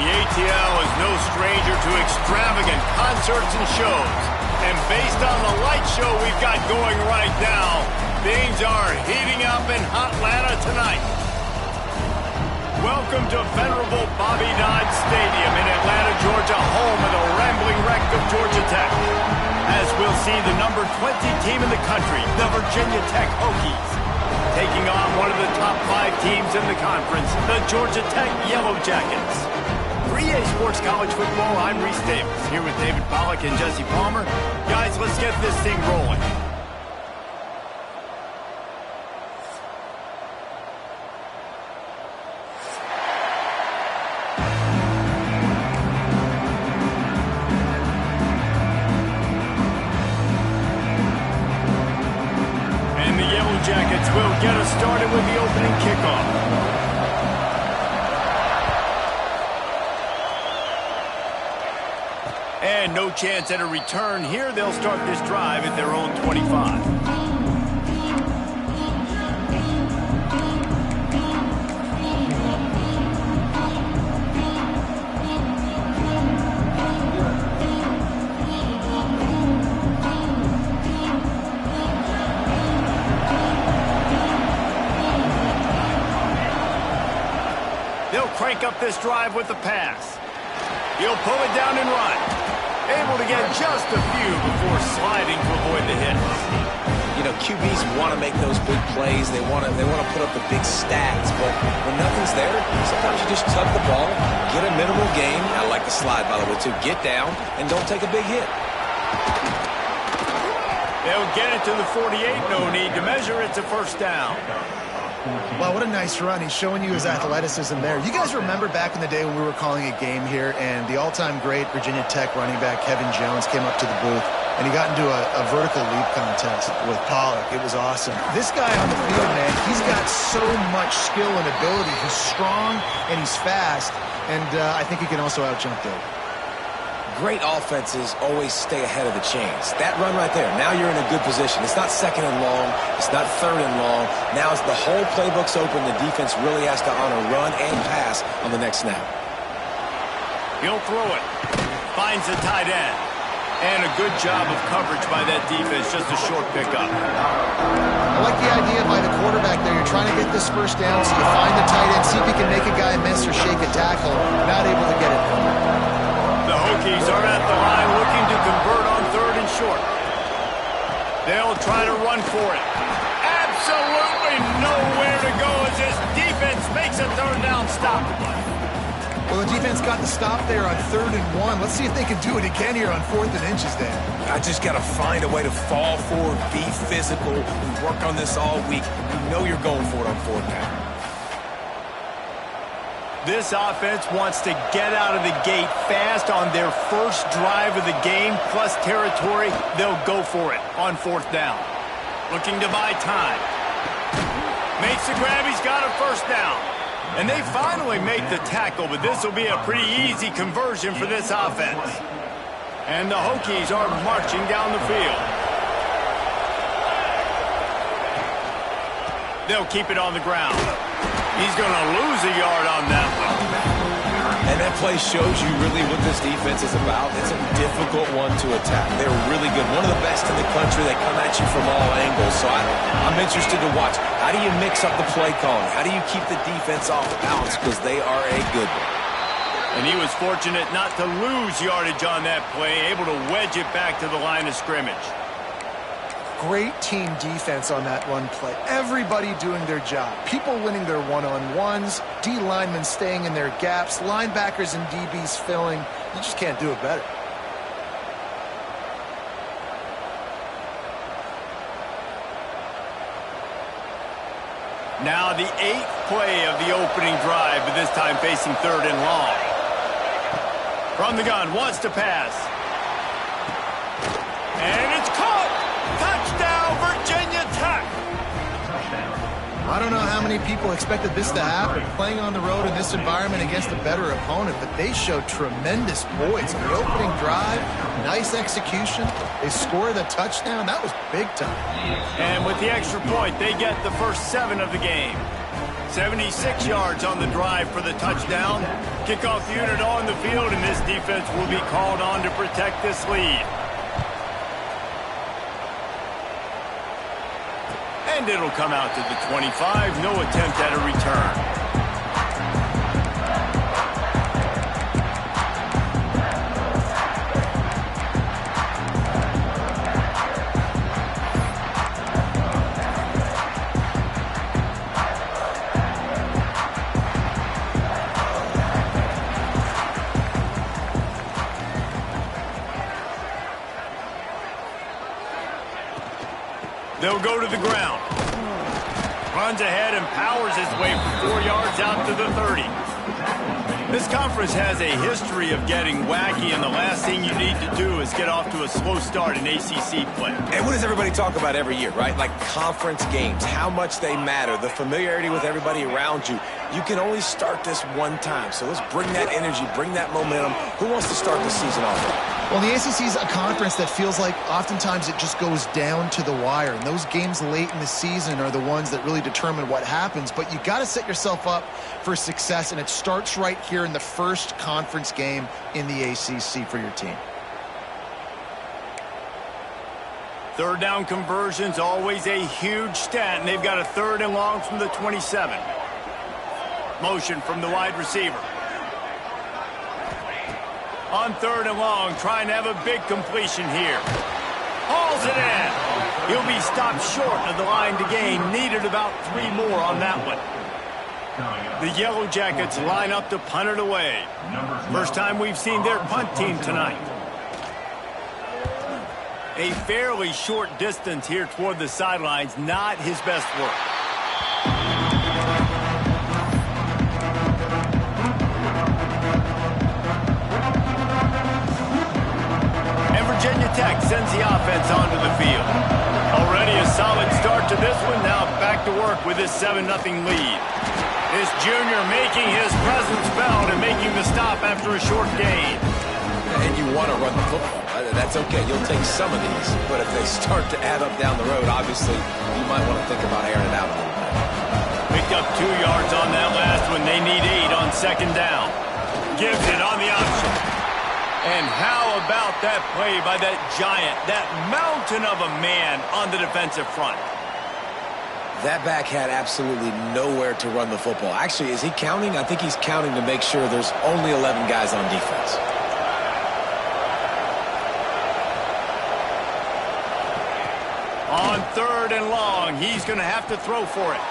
The ATL is no stranger to extravagant concerts and shows. And based on the light show we've got going right now, things are heating up in Atlanta tonight. Welcome to venerable Bobby Dodd Stadium in Atlanta, Georgia, home of the rambling wreck of Georgia Tech. As we'll see the number 20 team in the country, the Virginia Tech Hokies, taking on one of the top 5 teams in the conference, the Georgia Tech Yellow Jackets. 3A Sports College Football, I'm Reese Davis, here with David Pollack and Jesse Palmer. Guys, let's get this thing rolling. And the Yellow Jackets will get us started with the opening kickoff. And no chance at a return here. They'll start this drive at their own 25. They'll crank up this drive with the pass. He'll pull it down and run. Able to get just a few before sliding to avoid the hits. You know, QBs want to make those big plays. They want to put up the big stats. But when nothing's there, sometimes you just tug the ball, get a minimal gain. I like the slide, by the way, too. Get down and don't take a big hit. They'll get it to the 48. No need to measure. It's a first down. Wow, what a nice run. He's showing you his athleticism there. You guys remember back in the day when we were calling a game here and the all-time great Virginia Tech running back Kevin Jones came up to the booth and he got into a vertical leap contest with Pollack. It was awesome. This guy on the field, man, he's got so much skill and ability. He's strong and he's fast, and I think he can also out-jump Dave. Great offenses always stay ahead of the chains. That run right there, now you're in a good position. It's not second and long. It's not third and long. Now as the whole playbook's open, the defense really has to honor run and pass on the next snap. He'll throw it. Finds the tight end. And a good job of coverage by that defense. Just a short pickup. I like the idea by the quarterback there. You're trying to get this first down, so you find the tight end, see if you can make a guy miss or shake a tackle. Not able to get it done. The Hokies are at the line looking to convert on third and short. They'll try to run for it. Absolutely nowhere to go as this defense makes a third down stop. Well, the defense got the stop there on 3rd and 1. Let's see if they can do it again here on 4th and inches, Dan. I just got to find a way to fall forward, be physical. We work on this all week. You know you're going for it on 4th down. This offense wants to get out of the gate fast on their first drive of the game, plus territory. They'll go for it on 4th down. Looking to buy time. Makes the grab. He's got a first down. And they finally make the tackle, but this will be a pretty easy conversion for this offense. And the Hokies are marching down the field. They'll keep it on the ground. He's going to lose a yard on that one. And that play shows you really what this defense is about. It's a difficult one to attack. They're really good. One of the best in the country. They come at you from all angles. So I'm interested to watch. How do you mix up the play calling? How do you keep the defense off balance? Because they are a good one. And he was fortunate not to lose yardage on that play, able to wedge it back to the line of scrimmage. Great team defense on that run play. Everybody doing their job. People winning their one-on-ones, D linemen staying in their gaps, linebackers and DBs filling. You just can't do it better. Now the 8th play of the opening drive, but this time facing 3rd and long. From the gun, wants to pass. And it's caught! Touchdown, Virginia Tech! I don't know how many people expected this to happen, playing on the road in this environment against a better opponent, but they showed tremendous poise. On the opening drive, nice execution. They scored a touchdown. That was big time. And with the extra point, they get the first 7 of the game. 76 yards on the drive for the touchdown. Kickoff unit on the field, and this defense will be called on to protect this lead. And it'll come out to the 25. No attempt at a return. They'll go to the ground. Runs ahead and powers his way for 4 yards out to the 30. This conference has a history of getting wacky, and the last thing you need to do is get off to a slow start in ACC play. And what does everybody talk about every year, right? Like conference games, how much they matter, the familiarity with everybody around you. You can only start this one time, so let's bring that energy, bring that momentum. Who wants to start the season off with? Well, the ACC is a conference that feels like oftentimes it just goes down to the wire. And those games late in the season are the ones that really determine what happens. But you got to set yourself up for success, and it starts right here in the first conference game in the ACC for your team. Third down conversion's always a huge stat, and they've got a 3rd and long from the 27. Motion from the wide receiver. On 3rd and long, trying to have a big completion here. Hauls it in. He'll be stopped short of the line to gain. Needed about 3 more on that one. The Yellow Jackets line up to punt it away. First time we've seen their punt team tonight. A fairly short distance here toward the sidelines. Not his best work. Virginia Tech sends the offense onto the field. Already a solid start to this one. Now back to work with his 7-0 lead. This junior making his presence felt and making the stop after a short gain. And you want to run the football. That's okay. You'll take some of these. But if they start to add up down the road, obviously, you might want to think about airing it out a little bit. Picked up 2 yards on that last one. They need 8 on 2nd down. Gives it on the option. And how about that play by that giant, that mountain of a man on the defensive front? That back had absolutely nowhere to run the football. Actually, is he counting? I think he's counting to make sure there's only 11 guys on defense. On 3rd and long, he's going to have to throw for it.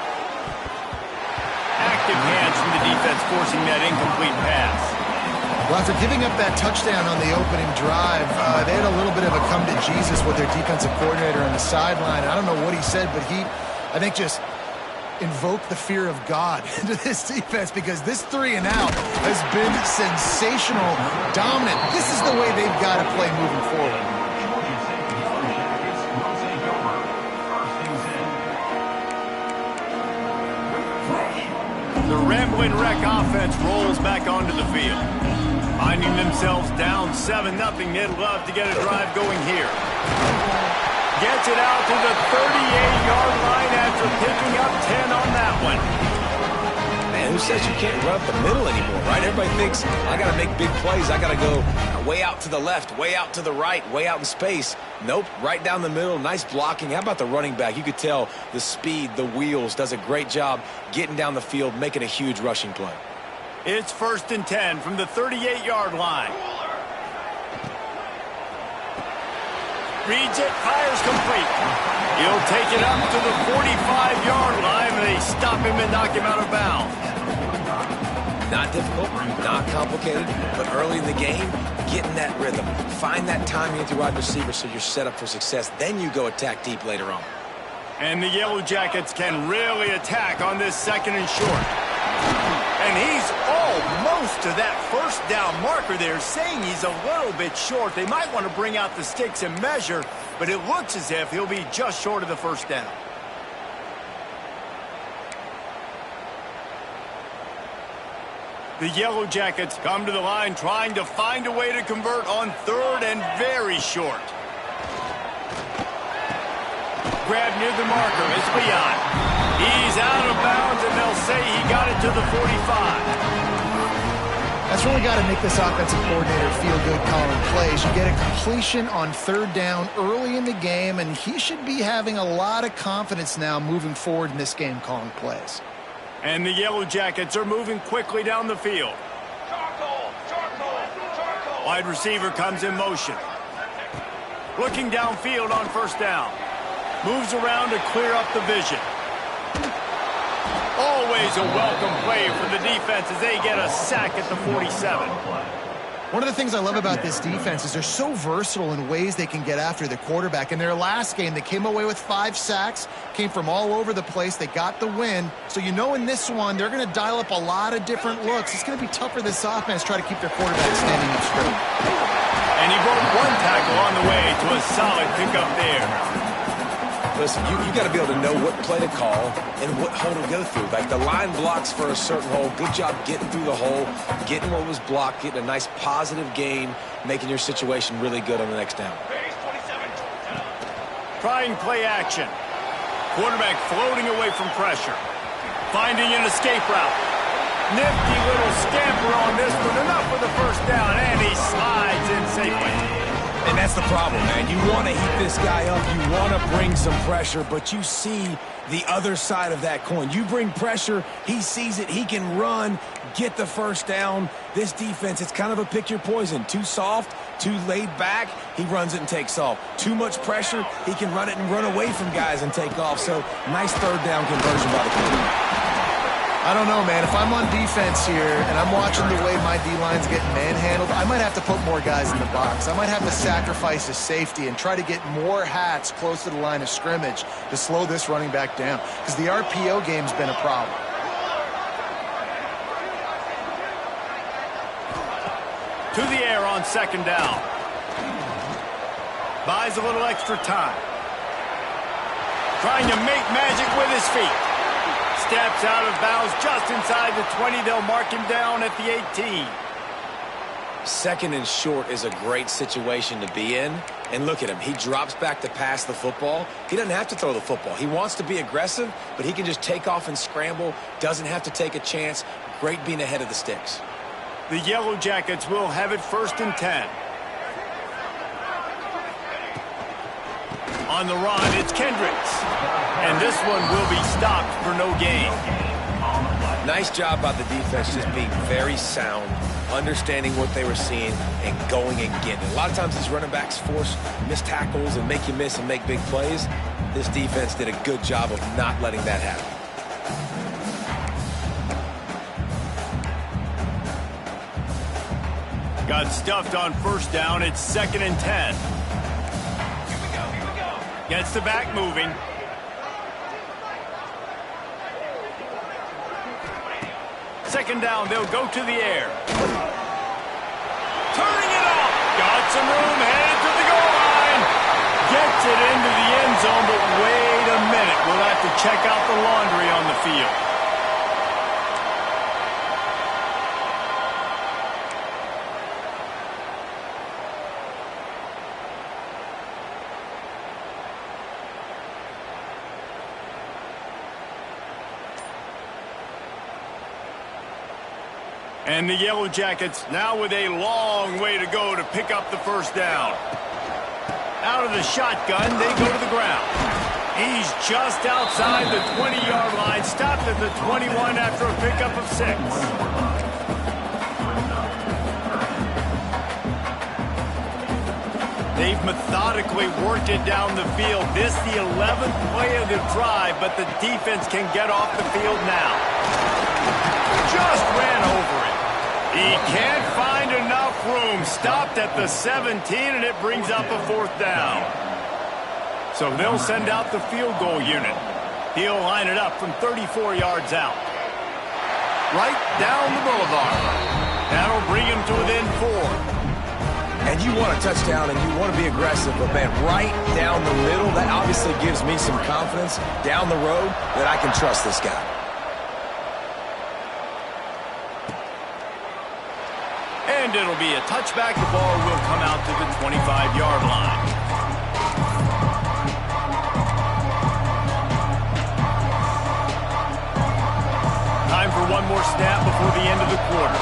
Active hands from the defense forcing that incomplete pass. Well, after giving up that touchdown on the opening drive, they had a little bit of a come to Jesus with their defensive coordinator on the sideline. I don't know what he said, but he, I think, just invoked the fear of God into this defense, because this 3 and out has been sensational, dominant. This is the way they've got to play moving forward. The Rambling Wreck offense rolls back onto the field. Finding themselves down 7-0, they'd love to get a drive going here. Gets it out to the 38-yard line after picking up 10 on that one. Man, who says you can't run up the middle anymore, right? Everybody thinks, I got to make big plays. I got to go way out to the left, way out to the right, way out in space. Nope, right down the middle, nice blocking. How about the running back? You could tell the speed, the wheels, does a great job getting down the field, making a huge rushing play. It's 1st and 10 from the 38-yard line. Reads it, fires complete. He'll take it up to the 45-yard line, and they stop him and knock him out of bounds. Not difficult, not complicated, but early in the game, getting that rhythm. Find that timing with your wide receiver so you're set up for success. Then you go attack deep later on. And the Yellow Jackets can really attack on this 2nd and short. And he's almost to that 1st down marker there, saying he's a little bit short. They might want to bring out the sticks and measure, but it looks as if he'll be just short of the 1st down. The Yellow Jackets come to the line trying to find a way to convert on 3rd and very short. Grab near the marker is Leon. He's out of bounds and they'll say he got it to the 45. That's really got to make this offensive coordinator feel good calling plays. You get a completion on third down early in the game, and he should be having a lot of confidence now moving forward in this game calling plays. And the Yellow Jackets are moving quickly down the field. Wide receiver comes in motion. Looking downfield on first down. Moves around to clear up the vision. Always a welcome play for the defense as they get a sack at the 47. One of the things I love about this defense is they're so versatile in ways they can get after the quarterback. In their last game, they came away with 5 sacks, came from all over the place. They got the win. So you know in this one, they're going to dial up a lot of different looks. It's going to be tough for this offense to try to keep their quarterback standing up straight. And he broke 1 tackle on the way to a solid pickup there. Listen, you got to be able to know what play to call and what hole to go through. Like the line blocks for a certain hole. Good job getting through the hole, getting what was blocked, getting a nice positive gain, making your situation really good on the next down. Trying play action. Quarterback floating away from pressure. Finding an escape route. Nifty little scamper on this one. Enough for the first down, and he slides in safely. And that's the problem, man. You want to heat this guy up. You want to bring some pressure, but you see the other side of that coin. You bring pressure, he sees it, he can run, get the first down. This defense, it's kind of a pick your poison. Too soft, too laid back, he runs it and takes off. Too much pressure, he can run it and run away from guys and take off. So, nice third down conversion by the quarterback. I don't know, man. If I'm on defense here and I'm watching the way my D-line's getting manhandled, I might have to put more guys in the box. I might have to sacrifice a safety and try to get more hats close to the line of scrimmage to slow this running back down, because the RPO game's been a problem. To the air on second down. Buys a little extra time. Trying to make magic with his feet. Steps out of bounds just inside the 20. They'll mark him down at the 18. Second and short is a great situation to be in. And look at him. He drops back to pass the football. He doesn't have to throw the football. He wants to be aggressive, but he can just take off and scramble. Doesn't have to take a chance. Great being ahead of the sticks. The Yellow Jackets will have it 1st and 10. On the run, it's Kendricks. And this one will be stopped for no gain. Nice job by the defense just being very sound, understanding what they were seeing, and going and getting it. A lot of times these running backs force missed tackles and make you miss and make big plays. This defense did a good job of not letting that happen. Got stuffed on first down. It's 2nd and 10. Gets the back moving. Second down, they'll go to the air. Turning it off. Got some room, headed to the goal line. Gets it into the end zone, but wait a minute. We'll have to check out the laundry on the field. And the Yellow Jackets now with a long way to go to pick up the first down. Out of the shotgun, they go to the ground. He's just outside the 20-yard line, stopped at the 21 after a pickup of 6. They've methodically worked it down the field. This the 11th play of the drive, but the defense can get off the field now. Just ran over it. He can't find enough room. Stopped at the 17, and it brings up a 4th down. So they'll send out the field goal unit. He'll line it up from 34 yards out. Right down the boulevard. That'll bring him to within 4. And you want a touchdown, and you want to be aggressive, but, man, right down the middle, that obviously gives me some confidence down the road that I can trust this guy. And it'll be a touchback. The ball will come out to the 25-yard line. more snap before the end of the quarter.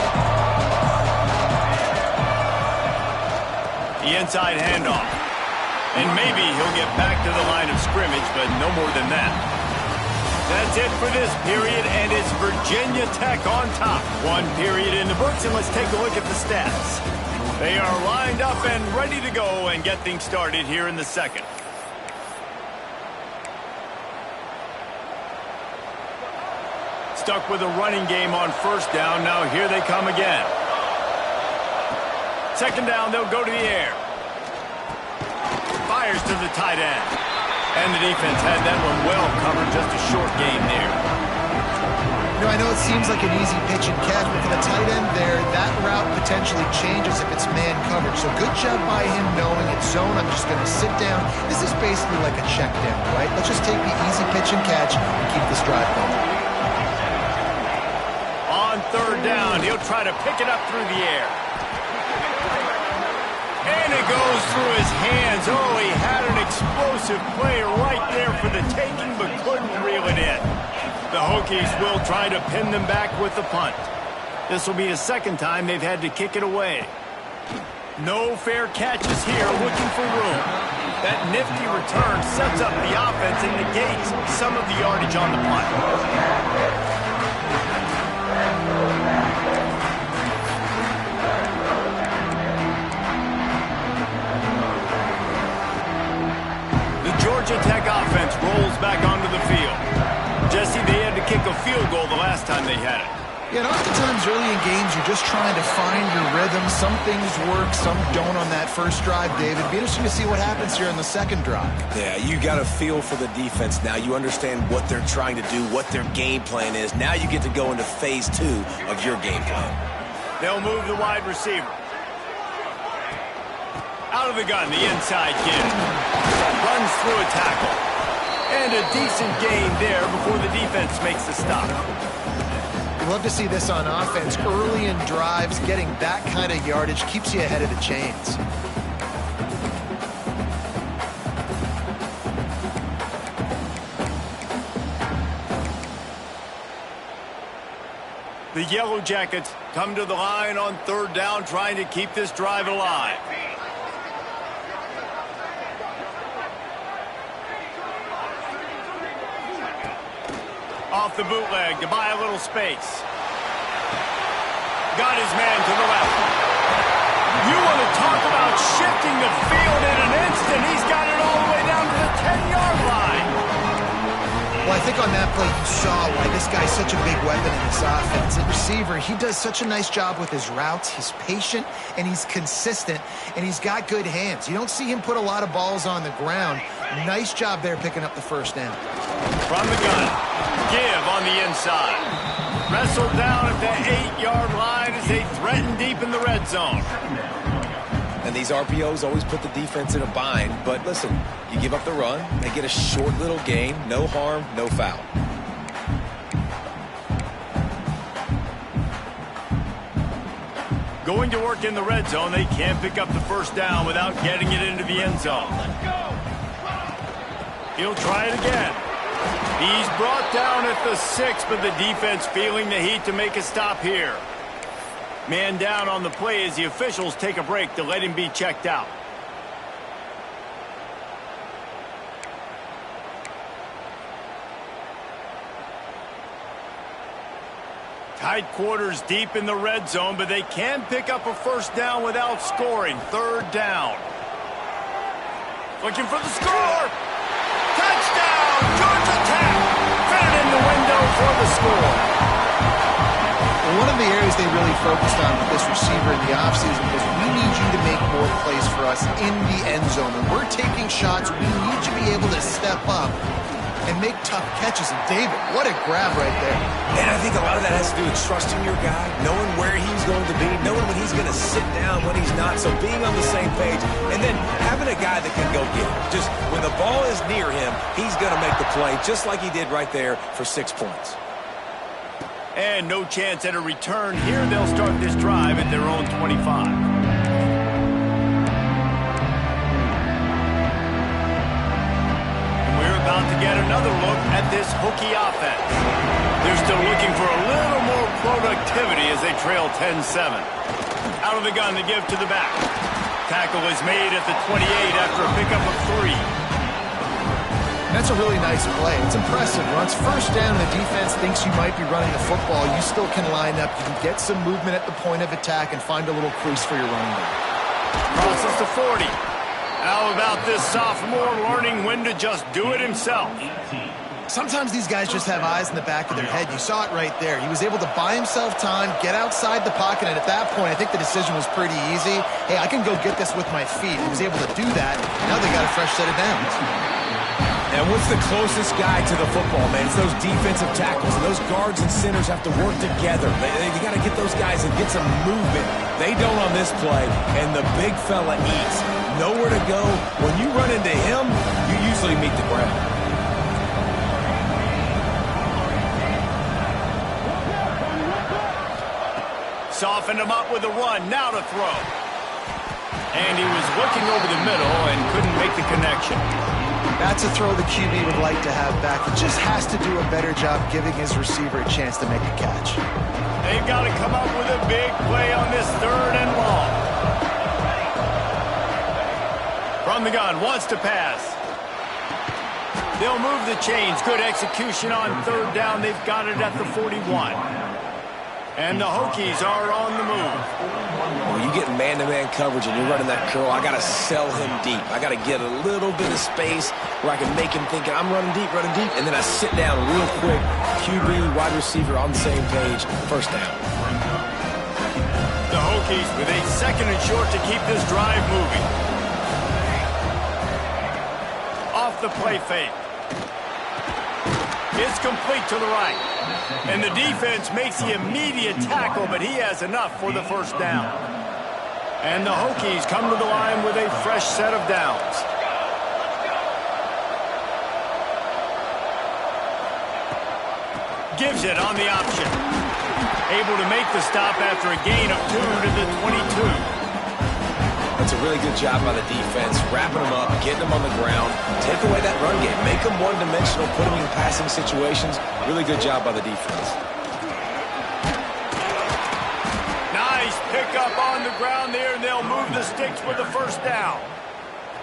The inside handoff. And maybe he'll get back to the line of scrimmage, but no more than that. That's it for this period, and it's Virginia Tech on top. One period in the books, and let's take a look at the stats. They are lined up and ready to go and get things started here in the second. Stuck with a running game on first down. Now here they come again. Second down, they'll go to the air. Fires to the tight end. And the defense had that one well covered. Just a short game there. You know, I know it seems like an easy pitch and catch, but for the tight end there, that route potentially changes if it's man coverage. So good job by him knowing it's zone. I'm just going to sit down. This is basically like a check down, right? Let's just take the easy pitch and catch and keep this drive going. On third down, he'll try to pick it up through the air. And it goes through his hands. Oh, he had an explosive play right there for the taking, but couldn't reel it in. The Hokies will try to pin them back with the punt. This will be the second time they've had to kick it away. No fair catches here, looking for room. That nifty return sets up the offense and negates some of the yardage on the punt. The Georgia Tech offense rolls back onto the field. Jesse, they had to kick a field goal the last time they had it. Yeah, and oftentimes early in games, you're just trying to find your rhythm. Some things work, some don't on that first drive, David. It'd be interesting to see what happens here in the second drive. Yeah, you got a feel for the defense now. You understand what they're trying to do, what their game plan is. Now you get to go into phase 2 of your game plan. They'll move the wide receiver. Out of the gun, the inside kid. Runs through a tackle. And a decent gain there before the defense makes the stop. You'd love to see this on offense. Early in drives, getting that kind of yardage keeps you ahead of the chains. The Yellow Jackets come to the line on third down, trying to keep this drive alive. Off the bootleg to buy a little space. Got his man to the left. You want to talk about shifting the field in an instant. He's got it all the way down to the 10-yard line. Well, I think on that play you saw why this guy's such a big weapon in this offense. At receiver, he does such a nice job with his routes. He's patient, and he's consistent, and he's got good hands. You don't see him put a lot of balls on the ground. Nice job there picking up the first down. From the gun, give on the inside. Wrestled down at the 8-yard line as they threaten deep in the red zone. And these RPOs always put the defense in a bind. But listen, you give up the run, they get a short little gain, no harm, no foul. Going to work in the red zone, they can't pick up the first down without getting it into the end zone. He'll try it again. He's brought down at the 6, but the defense feeling the heat to make a stop here. Man down on the play as the officials take a break to let him be checked out. Tight quarters deep in the red zone, but they can pick up a first down without scoring. Third down. Looking for the score. Touchdown, Georgia Tech. Fed in the window for the score. One of the areas they really focused on with this receiver in the offseason was we need you to make more plays for us in the end zone. When we're taking shots, we need you to be able to step up and make tough catches. And David, what a grab right there. And I think a lot of that has to do with trusting your guy, knowing where he's going to be, knowing when he's going to sit down, when he's not. So being on the same page, and then having a guy that can go get it. Just when the ball is near him, he's going to make the play, just like he did right there for 6 points. And no chance at a return here. They'll start this drive at their own 25. We're about to get another look at this Hokie offense. They're still looking for a little more productivity as they trail 10-7. Out of the gun, they give to the back. Tackle is made at the 28 after a pickup of 3. That's a really nice play. It's impressive. Once first down and the defense thinks you might be running the football, you still can line up. You can get some movement at the point of attack and find a little crease for your running back. Crosses to 40. How about this sophomore learning when to just do it himself? Sometimes these guys just have eyes in the back of their head. You saw it right there. He was able to buy himself time, get outside the pocket, and at that point, I think the decision was pretty easy. Hey, I can go get this with my feet. He was able to do that. Now they got a fresh set of downs. And what's the closest guy to the football, man? It's those defensive tackles. And those guards and centers have to work together. They got to get those guys and get some movement. They don't on this play, and the big fella eats. Nowhere to go. When you run into him, you usually meet the ground. Softened him up with a run, now to throw. And he was looking over the middle and couldn't make the connection. That's a throw the QB would like to have back. He just has to do a better job giving his receiver a chance to make a catch. They've got to come up with a big play on this 3rd and long. From the gun, wants to pass. They'll move the chains. Good execution on 3rd down. They've got it at the 41. And the Hokies are on the move. When you get man-to-man coverage and you're running that curl, I got to sell him deep. I got to get a little bit of space where I can make him think I'm running deep, and then I sit down real quick. QB, wide receiver on the same page. First down. The Hokies with a 2nd and short to keep this drive moving. Off the play fake. It's complete to the right. And the defense makes the immediate tackle, but he has enough for the first down. And the Hokies come to the line with a fresh set of downs. Gives it on the option. Able to make the stop after a gain of 2 to the 22. That's a really good job by the defense, wrapping them up, getting them on the ground, take away that run game, make them one-dimensional, put them in passing situations. Really good job by the defense. Nice pickup on the ground there, and they'll move the sticks with the first down.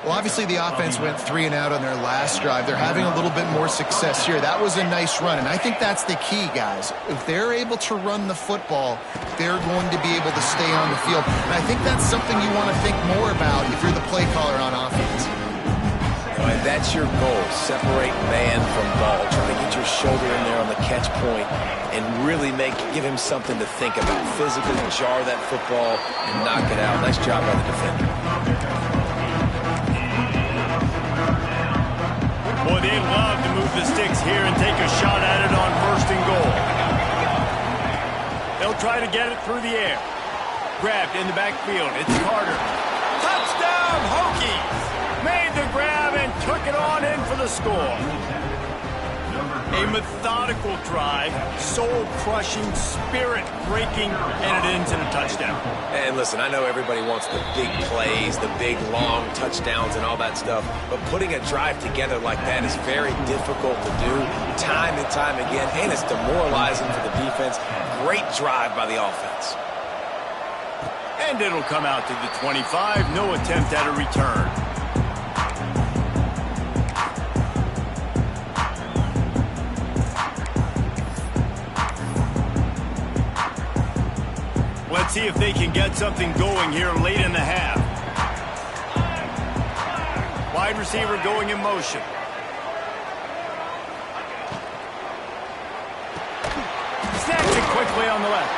Well, obviously the offense went 3 and out on their last drive. They're having a little bit more success here. That was a nice run, and I think that's the key, guys. If they're able to run the football, they're going to be able to stay on the field. And I think that's something you want to think more about if you're the play caller on offense. And that's your goal. Separate man from ball. Try to get your shoulder in there on the catch point and really give him something to think about. Physically jar that football and knock it out. Nice job by the defender. Boy, they'd love to move the sticks here and take a shot at it on 1st and goal. They'll try to get it through the air. Grabbed in the backfield. It's Carter. Touchdown, Hokies! Made the grab and took it on in for the score. A methodical drive, soul-crushing, spirit-breaking, and it ends in a touchdown. And listen, I know everybody wants the big plays, the big, long touchdowns and all that stuff, but putting a drive together like that is very difficult to do time and time again, and it's demoralizing for the defense. Great drive by the offense. And it'll come out to the 25. No attempt at a return. Let's see if they can get something going here late in the half. Wide receiver going in motion. Snacks it quickly on the left.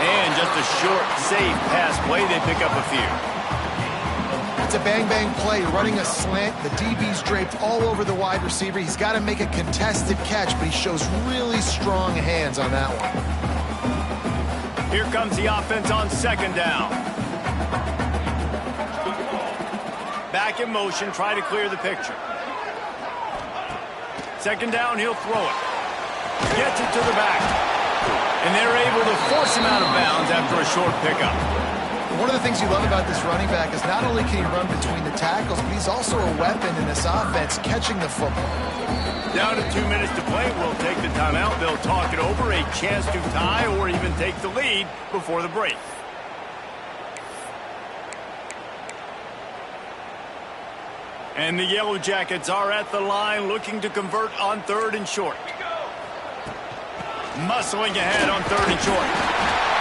And just a short, safe pass play. They pick up a few. It's a bang-bang play, running a slant. The DB's draped all over the wide receiver. He's got to make a contested catch, but he shows really strong hands on that one. Here comes the offense on 2nd down. Back in motion, try to clear the picture. 2nd down, he'll throw it. Gets it to the back. And they're able to force him out of bounds after a short pickup. One of the things you love about this running back is not only can he run between the tackles, but he's also a weapon in this offense catching the football. Down to 2 minutes to play. We'll take the timeout. They'll talk it over. A chance to tie or even take the lead before the break. And the Yellow Jackets are at the line looking to convert on 3rd and short. Muscling ahead on 3rd and short.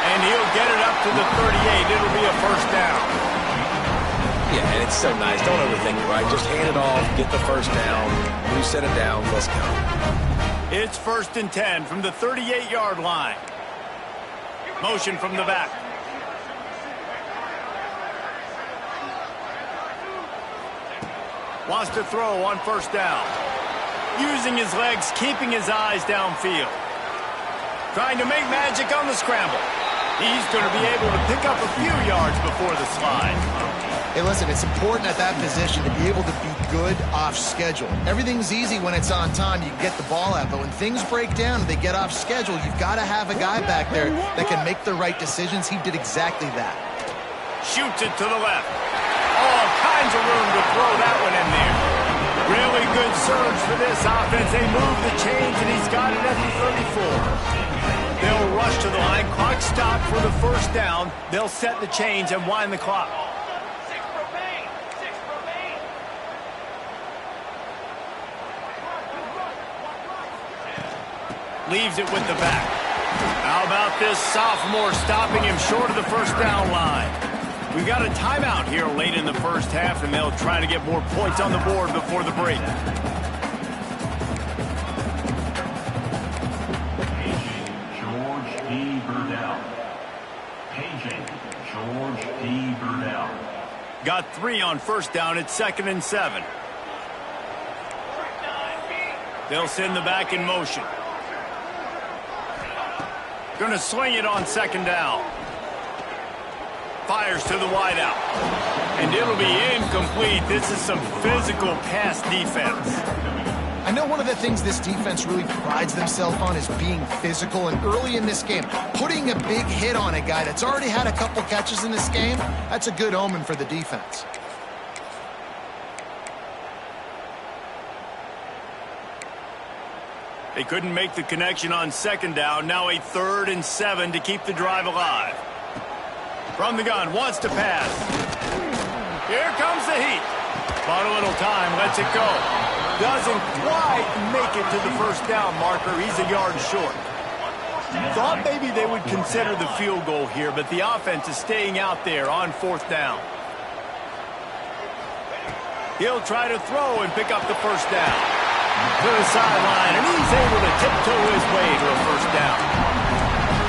And he'll get it up to the 38. It'll be a first down. Yeah, and it's so nice. Don't overthink it, right? Just hand it off, get the first down. When you set it down, let's go. It's 1st and 10 from the 38-yard line. Motion from the back. Wants to throw on 1st down. Using his legs, keeping his eyes downfield. Trying to make magic on the scramble. He's going to be able to pick up a few yards before the slide. Hey, listen, it's important at that position to be able to be good off schedule. Everything's easy when it's on time. You can get the ball out. But when things break down and they get off schedule, you've got to have a guy back there that can make the right decisions. He did exactly that. Shoots it to the left. All kinds of room to throw that one in there. Really good surge for this offense. They move the chains, and he's got it at the 34. They'll rush to the line. Clock stop for the first down. They'll set the chains and wind the clock. Leaves it with the back. How about this sophomore stopping him short of the first down line? We've got a timeout here late in the first half, and they'll try to get more points on the board before the break. Got 3 on first down. It's 2nd and 7. They'll send the back in motion. Going to swing it on 2nd down. Fires to the wideout. And it'll be incomplete. This is some physical pass defense. I know one of the things this defense really prides themselves on is being physical, and early in this game, putting a big hit on a guy that's already had a couple catches in this game, that's a good omen for the defense. They couldn't make the connection on 2nd down. Now a 3rd and 7 to keep the drive alive. From the gun, wants to pass. Here comes the heat. Bought a little time, lets it go. Doesn't quite make it to the first down marker. He's a yard short. Thought maybe they would consider the field goal here, but the offense is staying out there on 4th down. He'll try to throw and pick up the first down. To the sideline, and he's able to tiptoe his way to a first down.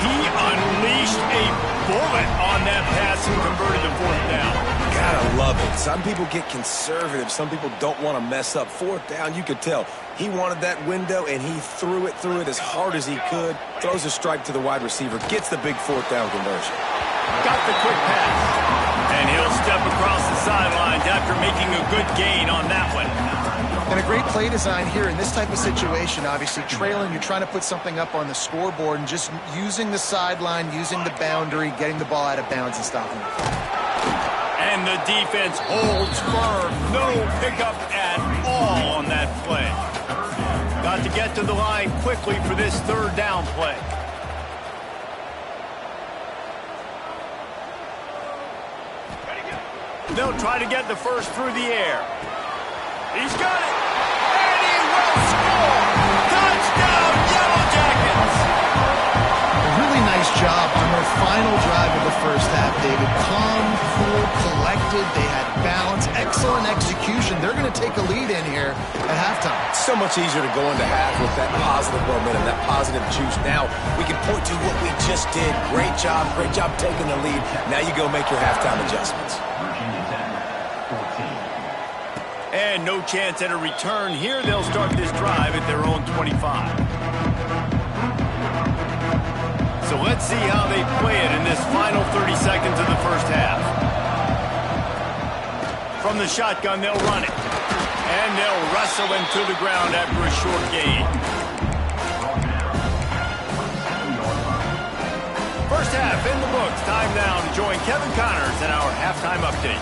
He unleashed a bullet on that pass and converted to 4th down. Gotta love it. Some people get conservative. Some people don't want to mess up. 4th down, you could tell. He wanted that window, and he threw it as hard as he could. Throws a strike to the wide receiver. Gets the big 4th down conversion. Got the quick pass. And he'll step across the sidelines after making a good gain on that one. And a great play design here in this type of situation. Obviously, trailing, you're trying to put something up on the scoreboard, and just using the sideline, using the boundary, getting the ball out of bounds and stopping it. And the defense holds firm. No pickup at all on that play. Got to get to the line quickly for this 3rd down play. They'll try to get the first through the air. He's got it. And he will score. Touchdown, Yellow Jackets. A really nice job on their final drive of the first half, David. Calm, cool, collected. They had balance. Excellent execution. They're going to take a lead in here at halftime. It's so much easier to go into half with that positive momentum, that positive juice. Now we can point to what we just did. Great job taking the lead. Now you go make your halftime adjustments. And no chance at a return here. They'll start this drive at their own 25. So let's see how they play it in this final 30 seconds of the first half. From the shotgun, they'll run it. And they'll wrestle him to the ground after a short gain. First half in the books. Time now to join Kevin Connors in our halftime update.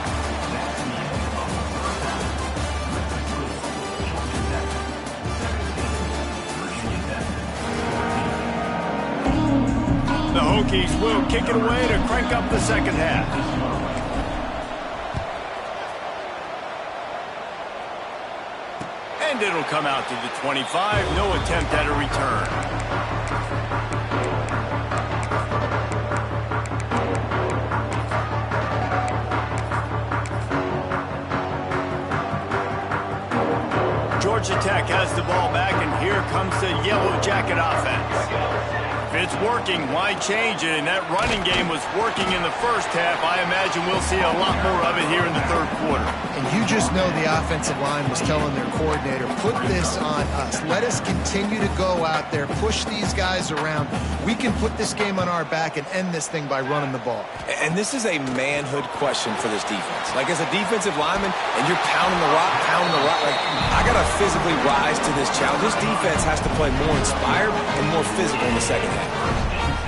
The Hokies will kick it away to crank up the second half. And it'll come out to the 25. No attempt at a return. Georgia Tech has the ball back, and here comes the Yellow Jacket offense. If it's working, why change it? And that running game was working in the first half. I imagine we'll see a lot more of it here in the third quarter. And you just know the offensive line was telling their coordinator, put this on us. Let us continue to go out there, push these guys around. We can put this game on our back and end this thing by running the ball. And this is a manhood question for this defense. Like, as a defensive lineman, and you're pounding the rock, like, I got to physically rise to this challenge. This defense has to play more inspired and more physical in the second half.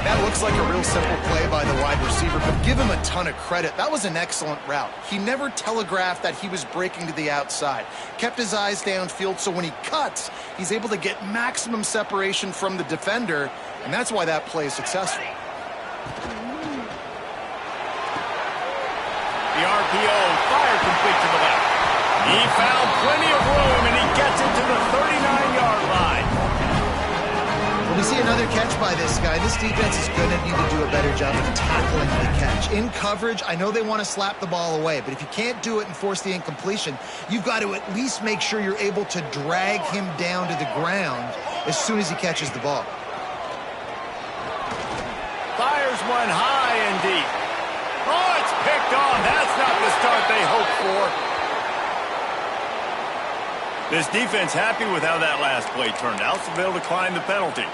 That looks like a real simple play by the wide receiver, but give him a ton of credit. That was an excellent route. He never telegraphed that he was breaking to the outside. Kept his eyes downfield, so when he cuts, he's able to get maximum separation from the defender, and that's why that play is successful. The RPO, fire complete to the left. He found plenty of room, and he gets it to the 39-yard line. We see another catch by this guy. This defense is going to need to do a better job of tackling the catch. In coverage, I know they want to slap the ball away, but if you can't do it and force the incompletion, you've got to at least make sure you're able to drag him down to the ground as soon as he catches the ball. Fires one high and deep. Oh, it's picked off. That's not the start they hoped for. This defense happy with how that last play turned out, so they'll decline the penalty.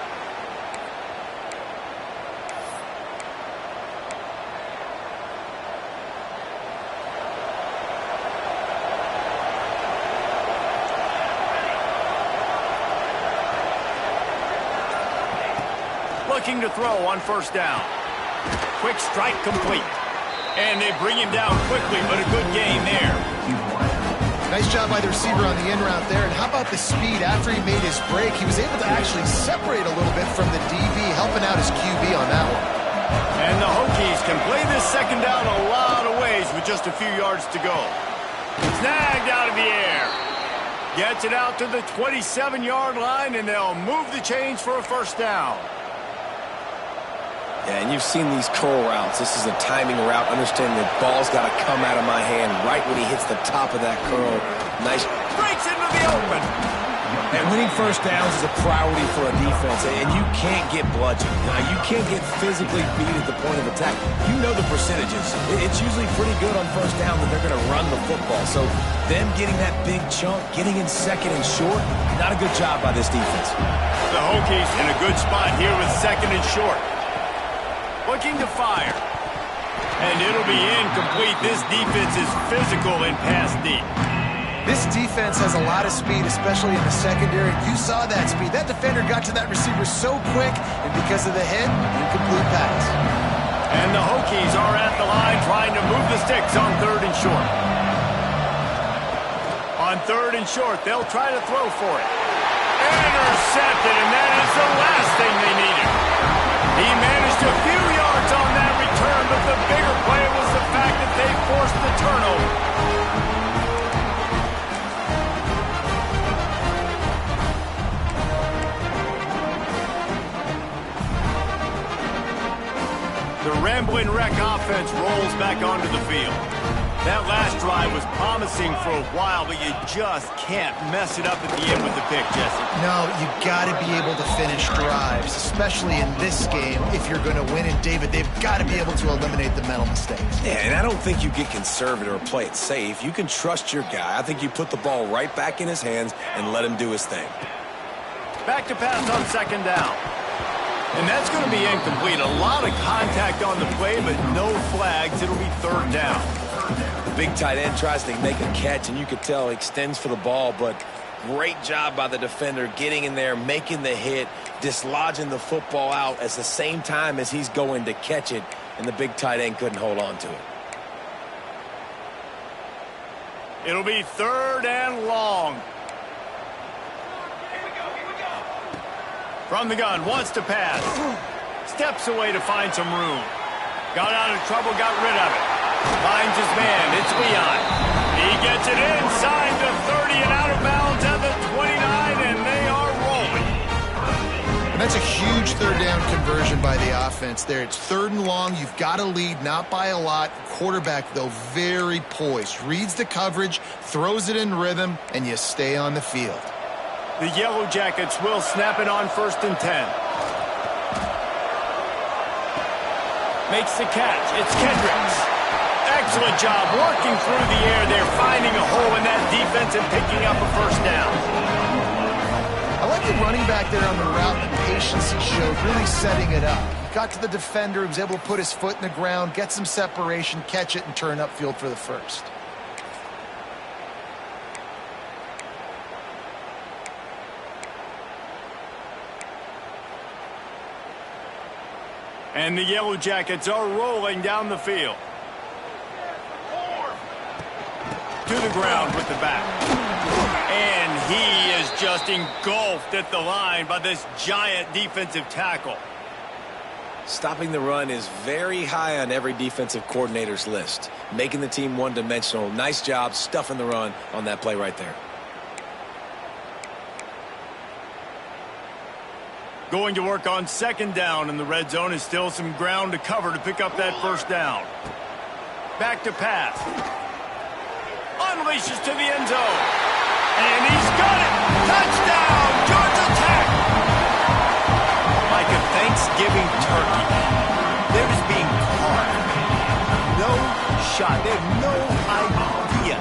Looking to throw on first down. Quick strike complete. And they bring him down quickly, but a good gain there. Nice job by the receiver on the in route there. And how about the speed after he made his break? He was able to actually separate a little bit from the DB, helping out his QB on that one. And the Hokies can play this second down a lot of ways with just a few yards to go. Snagged out of the air. Gets it out to the 27-yard line, and they'll move the chains for a first down. Yeah, and you've seen these curl routes. This is a timing route. Understanding the ball's got to come out of my hand right when he hits the top of that curl. Nice. Breaks into the open. And winning first downs is a priority for a defense, and you can't get bludgeoned. You can't get physically beat at the point of attack. You know the percentages. It's usually pretty good on first down that they're going to run the football. So them getting that big chunk, getting in second and short, not a good job by this defense. The Hokies in a good spot here with second and short. Looking to fire. And it'll be incomplete. This defense is physical and pass deep. This defense has a lot of speed, especially in the secondary. You saw that speed. That defender got to that receiver so quick, and because of the hit, incomplete pass. And the Hokies are at the line trying to move the sticks on third and short. On third and short, they'll try to throw for it. Intercepted, and that is the last thing they needed. He managed a few yards on that return, but the bigger play was the fact that they forced the turnover. The Rambling Wreck offense rolls back onto the field. That last drive was promising for a while, but you just can't mess it up at the end with the pick, Jesse. No, you got to be able to finish drives, especially in this game if you're going to win. And, David, they've got to be able to eliminate the mental mistakes. Yeah, and I don't think you get conservative or play it safe. You can trust your guy. I think you put the ball right back in his hands and let him do his thing. Back to pass on second down. And that's going to be incomplete. A lot of contact on the play, but no flags. It'll be third down. The big tight end tries to make a catch, and you could tell he extends for the ball, but Great job by the defender getting in there, making the hit, dislodging the football out at the same time as he's going to catch it, and the big tight end couldn't hold on to it. It'll be 3rd and long. From the gun, wants to pass. Steps away to find some room. Got out of trouble, got rid of it. Finds his man, it's Leon. He gets it inside the 30 and out of bounds at the 29, and they are rolling. And that's a huge 3rd down conversion by the offense there. It's 3rd and long. You've got to lead, not by a lot. Quarterback, though, very poised. Reads the coverage, throws it in rhythm, and you stay on the field. The Yellow Jackets will snap it on 1st and 10. Makes the catch. It's Kendricks. Excellent job working through the air there, finding a hole in that defense and picking up a 1st down. I like the running back there on the route and the patience he showed, really setting it up. Got to the defender, was able to put his foot in the ground, get some separation, catch it, and turn upfield for the 1st. And the Yellow Jackets are rolling down the field. To the ground with the back. And he is just engulfed at the line by this giant defensive tackle. Stopping the run is very high on every defensive coordinator's list. Making the team one-dimensional. Nice job stuffing the run on that play right there. Going to work on 2nd down in the red zone, is still some ground to cover to pick up that 1st down. Back to pass. Unleashes to the end zone. And he's got it. Touchdown, Georgia Tech. Like a Thanksgiving turkey. They're just being carved. No shot. They have no idea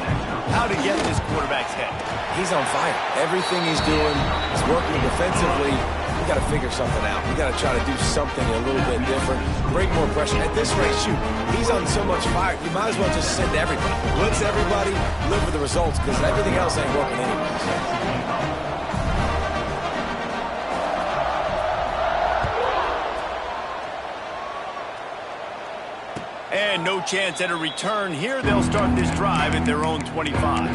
how to get this quarterback's head. He's on fire. Everything he's doing is working defensively. We got to figure something out. We got to try to do something a little bit different. Bring more pressure. At this rate, shoot, he's on so much fire. You might as well just send everybody. Blitz everybody, live with the results, because everything else ain't working anyways. And no chance at a return here. They'll start this drive at their own 25.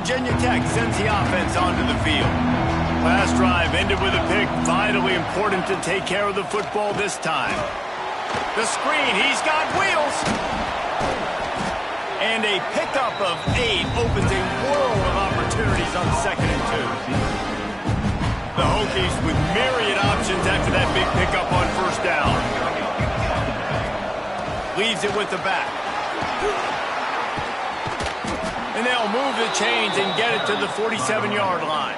Virginia Tech sends the offense onto the field. Last drive ended with a pick. Vitally important to take care of the football this time. The screen, he's got wheels. And a pickup of 8 opens a world of opportunities on 2nd and 2. The Hokies with myriad options after that big pickup on 1st down. Leaves it with the back. And they'll move the chains and get it to the 47-yard line.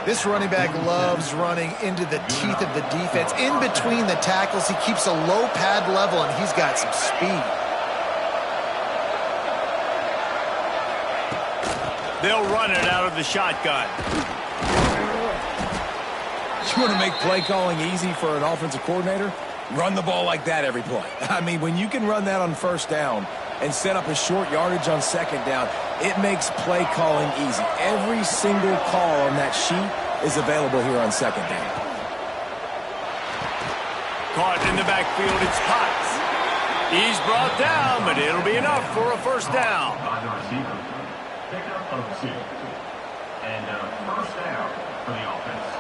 This running back loves running into the teeth of the defense. In between the tackles, he keeps a low pad level, and he's got some speed. They'll run it out of the shotgun. You want to make play calling easy for an offensive coordinator? Run the ball like that every play. I mean, when you can run that on 1st down and set up a short yardage on 2nd down, it makes play calling easy. Every single call on that sheet is available here on 2nd down. Caught in the backfield, it's Potts. He's brought down, but it'll be enough for a 1st down.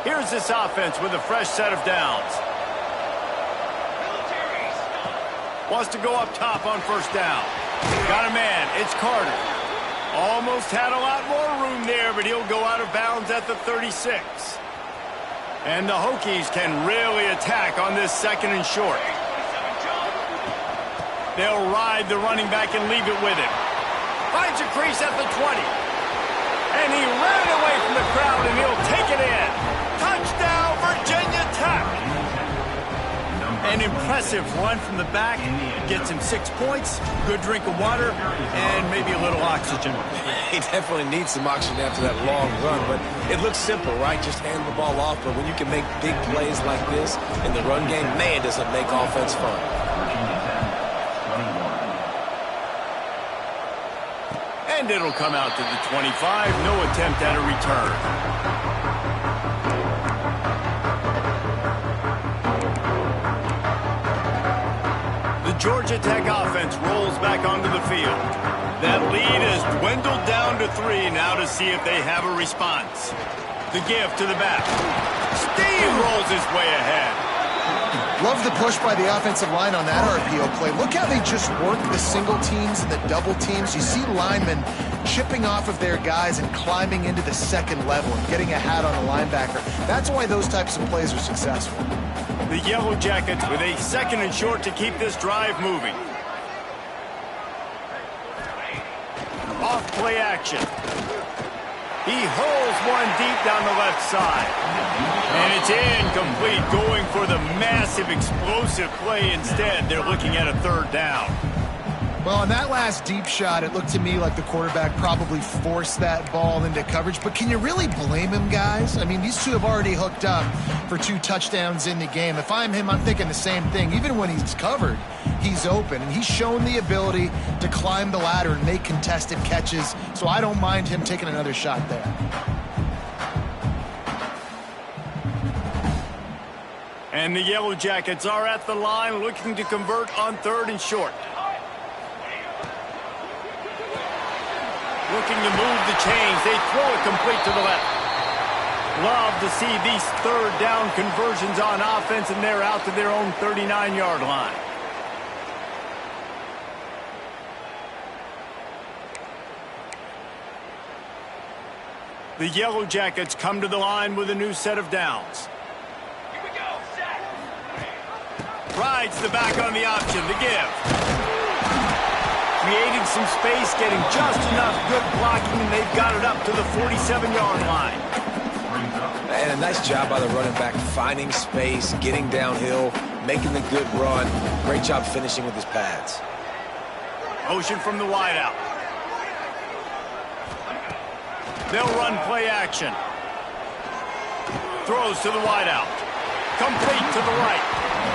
Here's this offense with a fresh set of downs. Wants to go up top on 1st down. Got a man. It's Carter. Almost had a lot more room there, but he'll go out of bounds at the 36. And the Hokies can really attack on this 2nd and short. They'll ride the running back and leave it with him. Finds a crease at the 20. And he ran away from the crowd, and he'll take it in. Touchdown, Virginia Tech. And An impressive run from the back. Gets him 6 points, good drink of water, and maybe a little oxygen. He definitely needs some oxygen after that long run, but it looks simple, right? Just hand the ball off, but when you can make big plays like this in the run game, man, does it make offense fun. And it'll come out to the 25. No attempt at a return. The Georgia Tech offense rolls back onto the field. That lead has dwindled down to 3 now to see if they have a response. The give to the back. Steamrolls his way ahead. Love the push by the offensive line on that RPO play. Look how they just work the single teams and the double teams. You see linemen chipping off of their guys and climbing into the second level and getting a hat on the linebacker. That's why those types of plays are successful. The Yellow Jackets with a 2nd and short to keep this drive moving. Off play action. He hurls one deep down the left side. And it's incomplete, going for the massive explosive play instead. They're looking at a 3rd down. Well, on that last deep shot, it looked to me like the quarterback probably forced that ball into coverage. But can you really blame him, guys? I mean, these two have already hooked up for 2 touchdowns in the game. If I'm him, I'm thinking the same thing. Even when he's covered, he's open. And he's shown the ability to climb the ladder and make contested catches. So I don't mind him taking another shot there. And the Yellow Jackets are at the line looking to convert on 3rd and short. Looking to move the chains. They throw it complete to the left. Love to see these 3rd down conversions on offense, and they're out to their own 39-yard line. The Yellow Jackets come to the line with a new set of downs. Here we go, set. Rides the back on the option, the give. Creating some space, getting just enough good blocking, and they've got it up to the 47-yard line. And a nice job by the running back, finding space, getting downhill, making the good run. Great job finishing with his pads. Motion from the wideout. They'll run play action. Throws to the wideout. Complete to the right.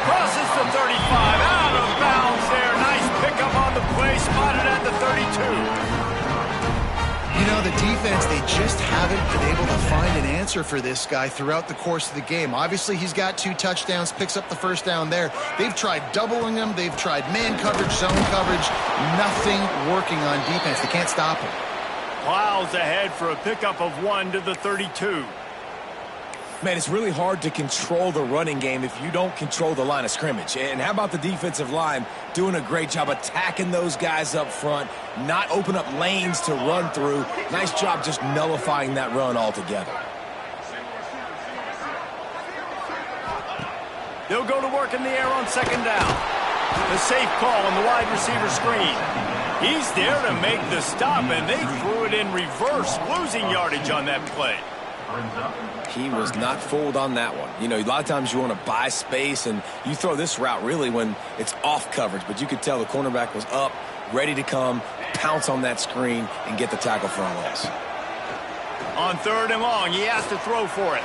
Crosses the 35. Out of bounds there. Nice pickup on the play. Spotted at the 32. You know, the defense, they just haven't been able to find an answer for this guy throughout the course of the game. Obviously, he's got 2 touchdowns, picks up the 1st down there. They've tried doubling him. They've tried man coverage, zone coverage. Nothing working on defense. They can't stop him. Plows ahead for a pickup of 1 to the 32. Man, it's really hard to control the running game if you don't control the line of scrimmage. And how about the defensive line doing a great job attacking those guys up front, not open up lanes to run through. Nice job just nullifying that run altogether. They'll go to work in the air on 2nd down. The safe call on the wide receiver screen. He's there to make the stop, and they threw it in reverse, losing yardage on that play. He was not fooled on that one. You know, a lot of times you want to buy space, and you throw this route really when it's off coverage. But you could tell the cornerback was up, ready to come, pounce on that screen, and get the tackle for a loss. On 3rd and long, he has to throw for it.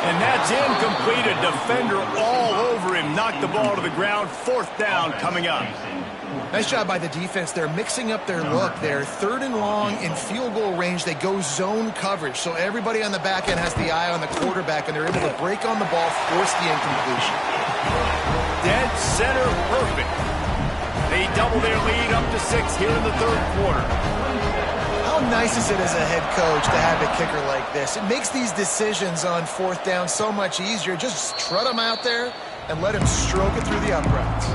And that's incomplete. A defender all over him. Knocked the ball to the ground. 4th down coming up. Nice job by the defense. They're mixing up their look. They're 3rd and long in field goal range. They go zone coverage. So everybody on the back end has the eye on the quarterback, and they're able to break on the ball, force the incompletion. Dead center perfect. They double their lead up to 6 here in the 3rd quarter. How nice is it as a head coach to have a kicker like this? It makes these decisions on 4th down so much easier. Just strut him out there and let him stroke it through the uprights.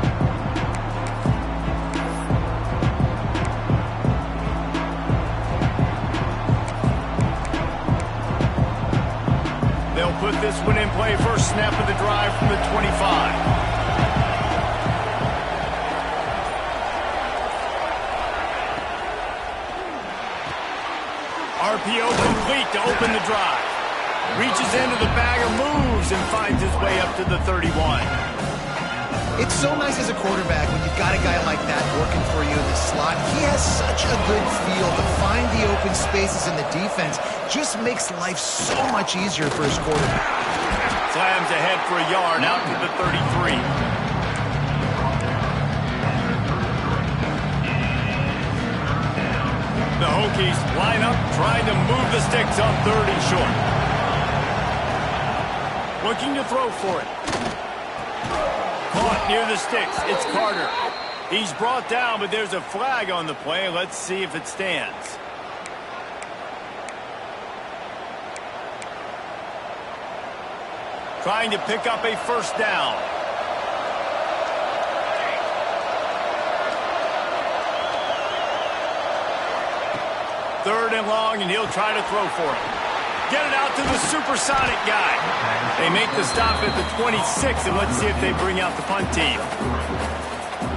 They'll put this one in play. First snap of the drive from the 25. RPO complete to open the drive. Reaches into the bag of moves and finds his way up to the 31. It's so nice as a quarterback when you've got a guy like that working for you in the slot. He has such a good feel to find the open spaces in the defense. Just makes life so much easier for his quarterback. Slams ahead for a yard out to the 33. The Hokies line up, trying to move the sticks on 3rd and short. Looking to throw for it. Caught near the sticks. It's Carter. He's brought down, but there's a flag on the play. Let's see if it stands. Trying to pick up a first down. Third and long, and he'll try to throw for it. Get it out to the supersonic guy. They make the stop at the 26, and let's see if they bring out the punt team.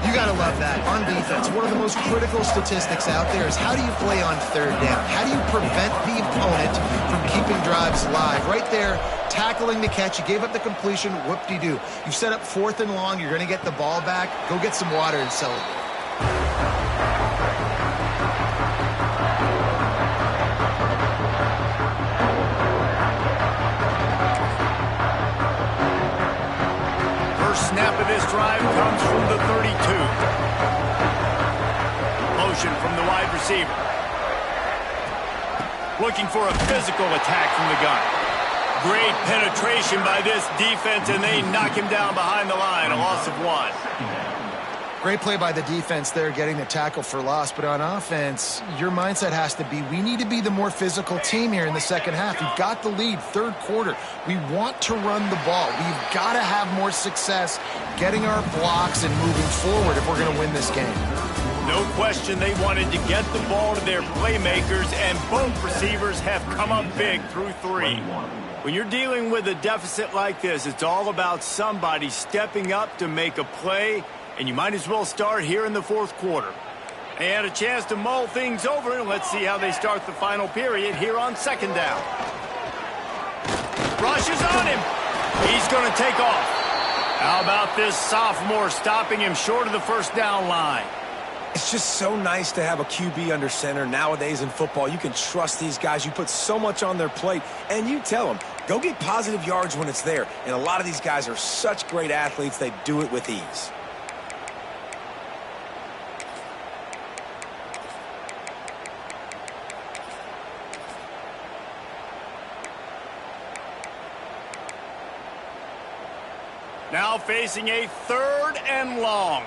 You got to love that. On defense, one of the most critical statistics out there is how do you play on 3rd down? How do you prevent the opponent from keeping drives live? Right there, tackling the catch. You gave up the completion. Whoop-de-doo. You set up 4th and long. You're going to get the ball back. Go get some water and celebrate. Snap of this drive comes from the 32. Motion from the wide receiver. Looking for a physical attack from the gun. Great penetration by this defense, and they knock him down behind the line. A loss of 1. Great play by the defense there, getting the tackle for loss. But on offense, your mindset has to be, we need to be the more physical team here in the second half. We've got the lead, 3rd quarter. We want to run the ball. We've got to have more success getting our blocks and moving forward if we're going to win this game. No question they wanted to get the ball to their playmakers, and both receivers have come up big through 3. When you're dealing with a deficit like this, it's all about somebody stepping up to make a play, and you might as well start here in the 4th quarter. They had a chance to mull things over, and let's see how they start the final period here on 2nd down. Rushes on him. He's going to take off. How about this sophomore stopping him short of the 1st down line? It's just so nice to have a QB under center. Nowadays in football, you can trust these guys. You put so much on their plate, and you tell them, go get positive yards when it's there. And a lot of these guys are such great athletes, they do it with ease. Now facing a 3rd and long.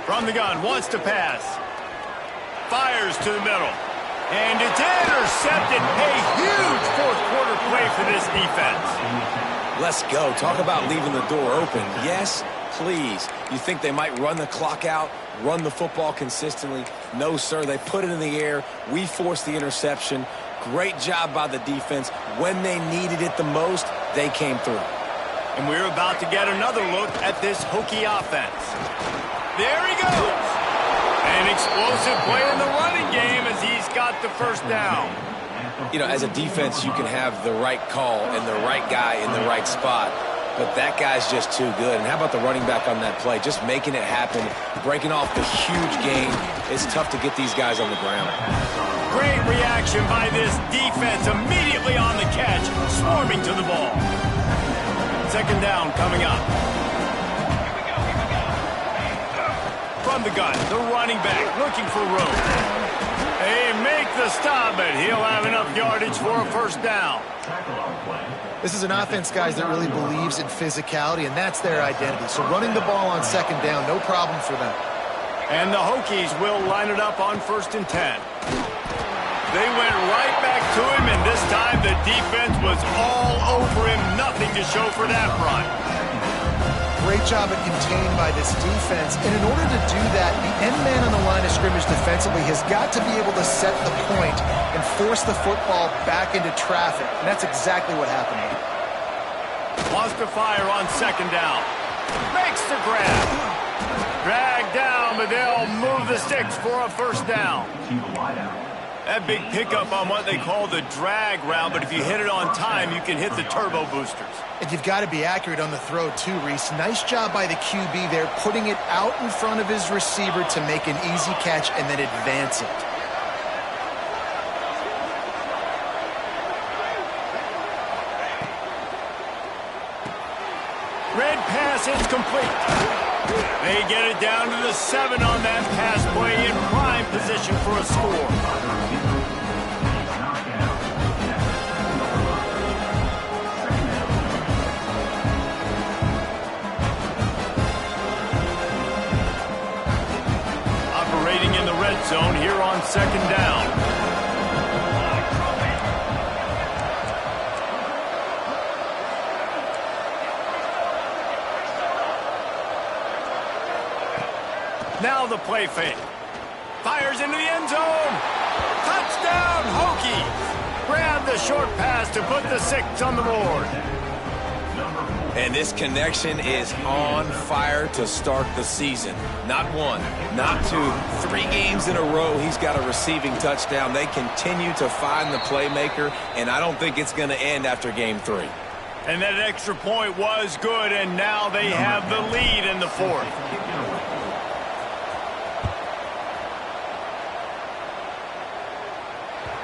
From the gun, wants to pass. Fires to the middle. And it's intercepted. A huge 4th quarter play for this defense. Let's go. Talk about leaving the door open. Yes, please. You think they might run the clock out, run the football consistently? No, sir. They put it in the air. We forced the interception. Great job by the defense. When they needed it the most, they came through. And we're about to get another look at this Hokie offense. There he goes. An explosive play in the running game as he's got the 1st down. You know, as a defense, you can have the right call and the right guy in the right spot, but that guy's just too good. And how about the running back on that play? Just making it happen, breaking off the huge gain. It's tough to get these guys on the ground. Great reaction by this defense, immediately on the catch, swarming to the ball. 2nd down coming up. From the gun, the running back looking for room. They make the stop, but he'll have enough yardage for a 1st down. This is an offense, guys, that really believes in physicality, and that's their identity. So running the ball on 2nd down, no problem for them. And the Hokies will line it up on 1st and 10. They went right back to him, and this time the defense was all over him. Nothing to show for that run. Great job at contained by this defense. And in order to do that, the end man on the line of scrimmage defensively has got to be able to set the point and force the football back into traffic. And that's exactly what happened here. Wants to fire on 2nd down. Makes the grab. Dragged down, but they'll move the sticks for a 1st down. That big pickup on what they call the drag route, but if you hit it on time, you can hit the turbo boosters. And you've got to be accurate on the throw too, Reese. Nice job by the QB there, putting it out in front of his receiver to make an easy catch and then advance it. Red pass is complete. They get it down to the 7 on that pass play, in prime position for a score. Operating in the red zone here on 2nd down. Now the play fake. Fires into the end zone. Touchdown, Hokies. Grab the short pass to put the 6 on the board. And this connection is on fire to start the season. Not 1, not 2, 3 games in a row he's got a receiving touchdown. They continue to find the playmaker, and I don't think it's going to end after game 3. And that extra point was good, and now they have the lead in the 4th.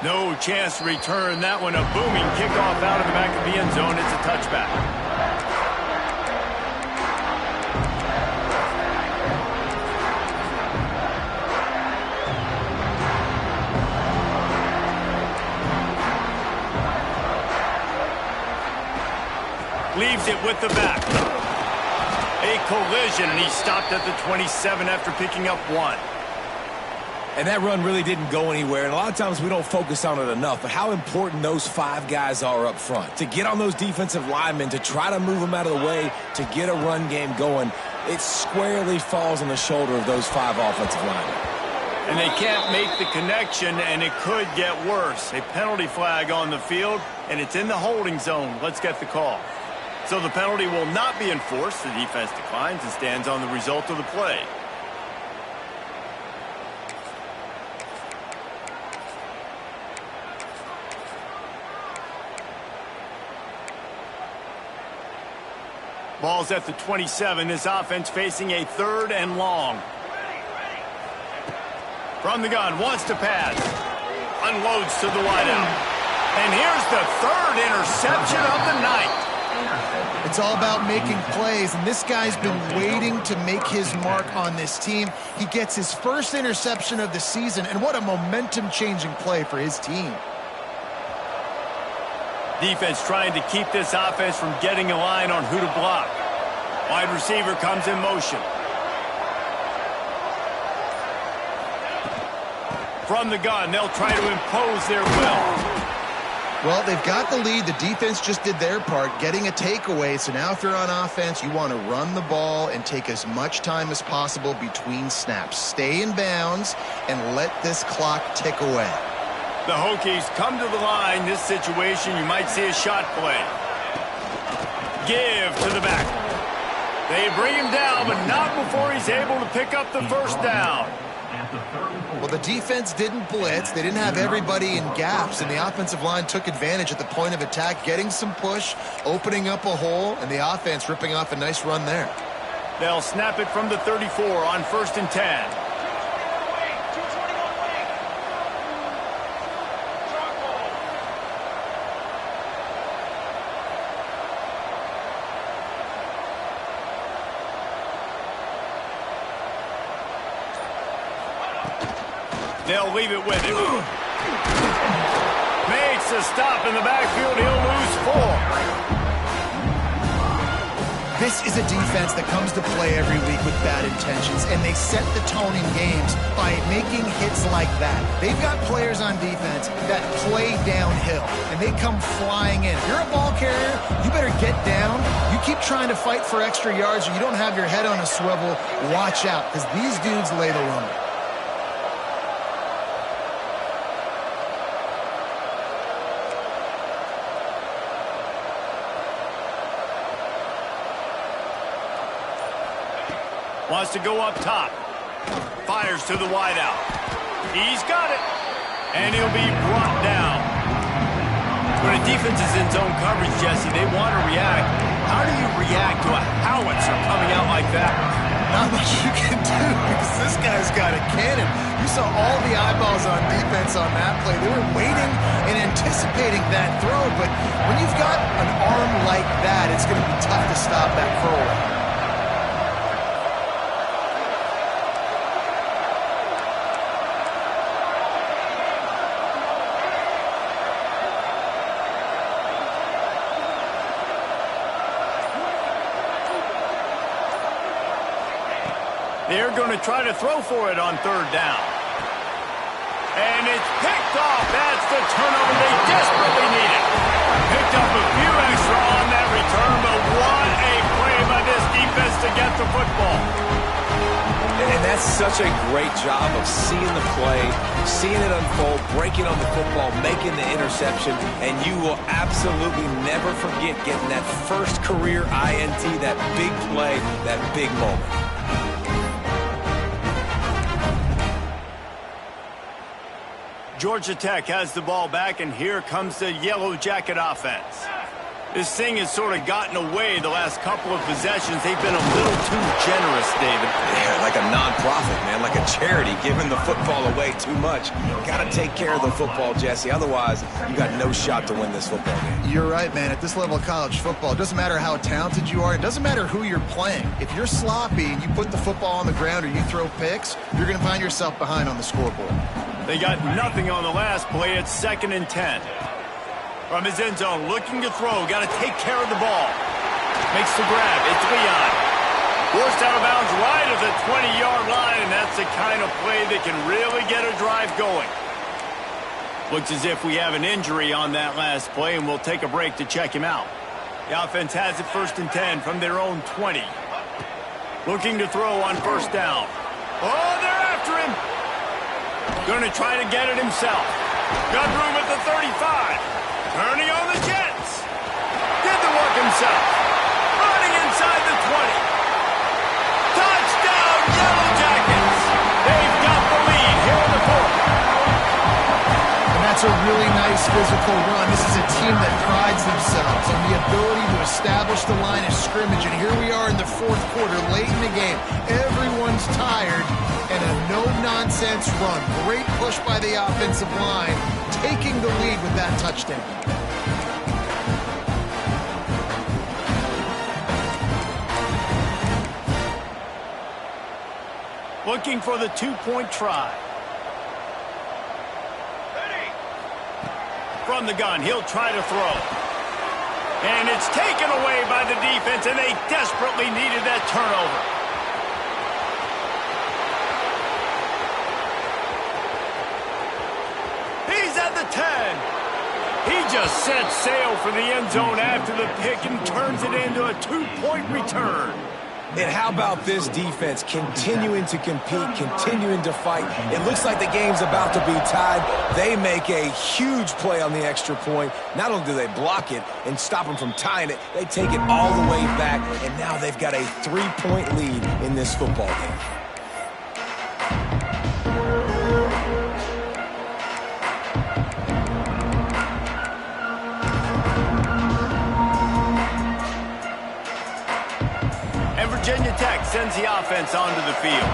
No chance to return that one. A booming kickoff out of the back of the end zone. It's a touchback. Leaves it with the back. A collision, and he stopped at the 27 after picking up 1. And that run really didn't go anywhere, and a lot of times we don't focus on it enough, but how important those 5 guys are up front. To get on those defensive linemen, to try to move them out of the way, to get a run game going, it squarely falls on the shoulder of those 5 offensive linemen. And they can't make the connection, and it could get worse. A penalty flag on the field, and it's in the holding zone. Let's get the call. So the penalty will not be enforced. The defense declines and stands on the result of the play. Ball's at the 27. This offense facing a 3rd and long. From the gun, wants to pass. Unloads to the wideout. And here's the 3rd interception of the night. It's all about making plays, and this guy's been waiting to make his mark on this team. He gets his 1st interception of the season, and what a momentum-changing play for his team. Defense trying to keep this offense from getting a line on who to block. Wide receiver comes in motion. From the gun, they'll try to impose their will. Well, they've got the lead. The defense just did their part, getting a takeaway. So now if you're on offense, you want to run the ball and take as much time as possible between snaps. Stay in bounds and let this clock tick away. The Hokies come to the line. This situation, you might see a shot play. Give to the back. They bring him down, but not before he's able to pick up the 1st down. Well, the defense didn't blitz. They didn't have everybody in gaps, and the offensive line took advantage at the point of attack, getting some push, opening up a hole, and the offense ripping off a nice run there. They'll snap it from the 34 on 1st and 10. They'll leave it with him. Makes a stop in the backfield. He'll lose 4. This is a defense that comes to play every week with bad intentions, and they set the tone in games by making hits like that. They've got players on defense that play downhill, and they come flying in. If you're a ball carrier, you better get down. You keep trying to fight for extra yards, or you don't have your head on a swivel. Watch out, because these dudes lay the lumber. Wants to go up top. Fires to the wideout. He's got it. And he'll be brought down. When a defense is in zone coverage, Jesse, they want to react. How do you react to a howitzer coming out like that? Not much you can do because this guy's got a cannon. You saw all the eyeballs on defense on that play. They were waiting and anticipating that throw, but when you've got an arm like that, it's going to be tough to stop that curl. They're going to try to throw for it on third down. And it's picked off. That's the turnover they desperately needed. Picked up a few extra on that return, but what a play by this defense to get the football. And that's such a great job of seeing the play, seeing it unfold, breaking on the football, making the interception, and you will absolutely never forget getting that first career INT, that big play, that big moment. Georgia Tech has the ball back, and here comes the Yellow Jacket offense. This thing has sort of gotten away the last couple of possessions. They've been a little too generous, David. Yeah, like a non-profit, man, like a charity, giving the football away too much. Got to take care of the football, Jesse. Otherwise, you got no shot to win this football game. You're right, man. At this level of college football, it doesn't matter how talented you are. It doesn't matter who you're playing. If you're sloppy and you put the football on the ground or you throw picks, you're going to find yourself behind on the scoreboard. They got nothing on the last play. It's 2nd and 10. From his end zone, looking to throw. Got to take care of the ball. Makes the grab. It's Leon. Forced out of bounds right at the 20-yard line, and that's the kind of play that can really get a drive going. Looks as if we have an injury on that last play, and we'll take a break to check him out. The offense has it 1st and 10 from their own 20. Looking to throw on 1st down. Oh, they're after him. Going to try to get it himself. Got room at the 35. Turning on the Jets. Did the work himself. Running inside the 20. Touchdown, Yellow Jackets. They've got the lead here in the 4th. And that's a really nice physical run. This is a team that prides themselves on the ability to establish the line of scrimmage. And here we are in the 4th quarter, late in the game. Everyone's tired. And a no-nonsense run. Great push by the offensive line, taking the lead with that touchdown. Looking for the 2-point try. Ready. From the gun, he'll try to throw. And it's taken away by the defense, and they desperately needed that turnover. At the 10. He just set sail for the end zone after the pick and turns it into a 2-point return. And how about this defense continuing to compete, continuing to fight? It looks like the game's about to be tied. They make a huge play on the extra point. Not only do they block it and stop them from tying it, they take it all the way back, and now they've got a 3-point lead in this football game. Virginia Tech sends the offense onto the field.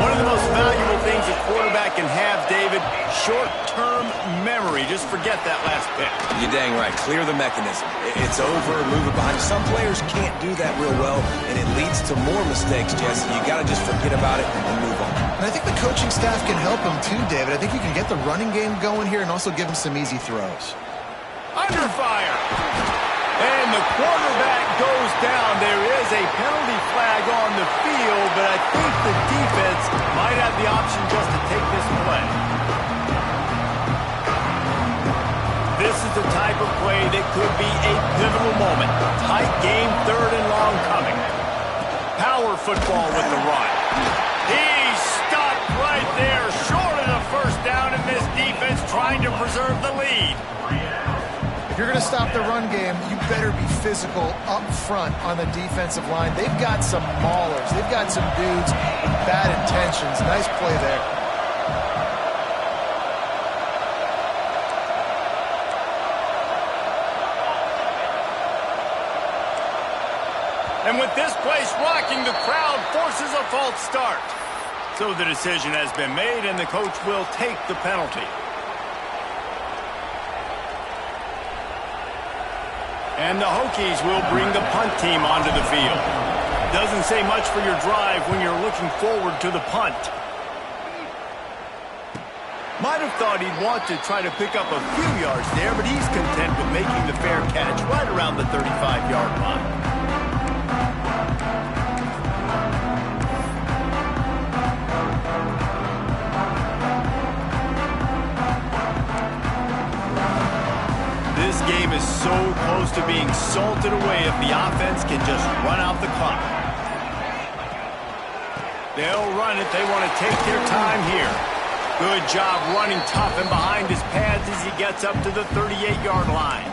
One of the most valuable things a quarterback can have, David, short-term memory. Just forget that last pick. You're dang right. Clear the mechanism. It's over, move it behind. Some players can't do that real well, and it leads to more mistakes, Jesse. You got to just forget about it and move on. And I think the coaching staff can help him too, David. I think you can get the running game going here and also give him some easy throws. Under fire. And the quarterback goes down. There is a penalty flag on the field, but I think the defense might have the option just to take this play. This is the type of play that could be a pivotal moment. Tight game, 3rd and long coming. Power football with the run. He stopped right there, short of the 1st down, and this defense trying to preserve the lead. If you're going to stop the run game, you better be physical up front on the defensive line. They've got some maulers. They've got some dudes with bad intentions. Nice play there. And with this place rocking, the crowd forces a false start. So the decision has been made, and the coach will take the penalty. And the Hokies will bring the punt team onto the field. Doesn't say much for your drive when you're looking forward to the punt. Might have thought he'd want to try to pick up a few yards there, but he's content with making the fair catch right around the 35-yard line. This game is so close to being salted away if the offense can just run out the clock. They'll run it. They want to take their time here. Good job running tough and behind his pads as he gets up to the 38-yard line.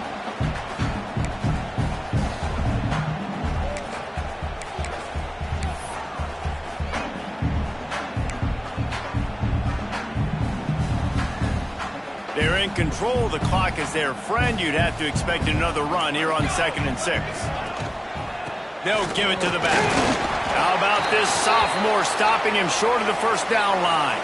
They're in control of the clock as their friend. You'd have to expect another run here on 2nd and 6. They'll give it to the back. How about this sophomore stopping him short of the first down line?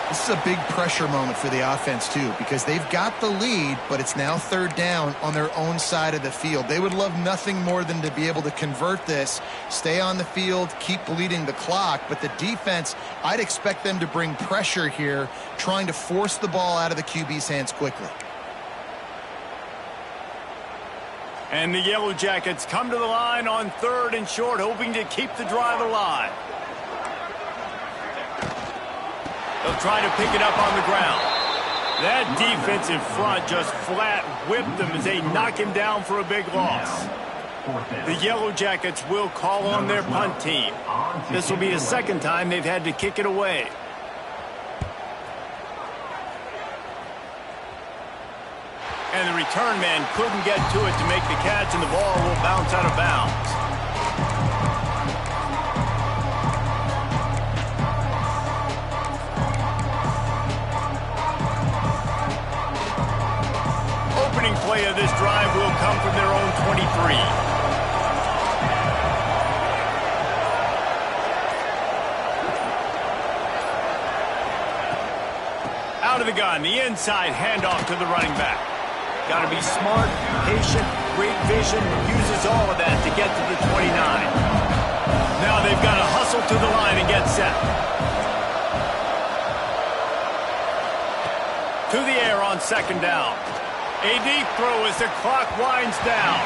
This is a big pressure moment for the offense, too, because they've got the lead, but it's now 3rd down on their own side of the field. They would love nothing more than to be able to convert this, stay on the field, keep bleeding the clock. But the defense, I'd expect them to bring pressure here, trying to force the ball out of the QB's hands quickly. And the Yellow Jackets come to the line on 3rd and short, hoping to keep the drive alive. They'll try to pick it up on the ground. That defensive front just flat whipped them as they knock him down for a big loss. The Yellow Jackets will call on their punt team. This will be the 2nd time they've had to kick it away. And the return man couldn't get to it to make the catch, and the ball will bounce out of bounds. Opening play of this drive will come from their own 23. Out of the gun, the inside handoff to the running back. Got to be smart, patient, great vision, uses all of that to get to the 29. Now they've got to hustle to the line and get set. To the air on 2nd down. A deep throw as the clock winds down.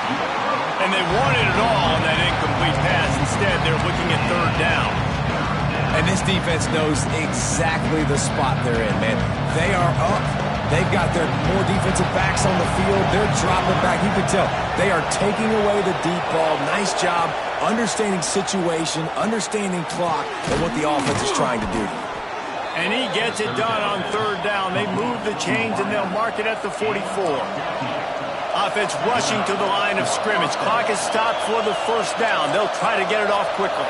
And they wanted it all on that incomplete pass. Instead, they're looking at 3rd down. And this defense knows exactly the spot they're in, man. They are up. They've got their more defensive backs on the field. They're dropping back. You can tell they are taking away the deep ball. Nice job understanding situation, understanding clock, and what the offense is trying to do. And he gets it done on 3rd down. They move the chains, and they'll mark it at the 44. Offense rushing to the line of scrimmage. Clock is stopped for the 1st down. They'll try to get it off quickly.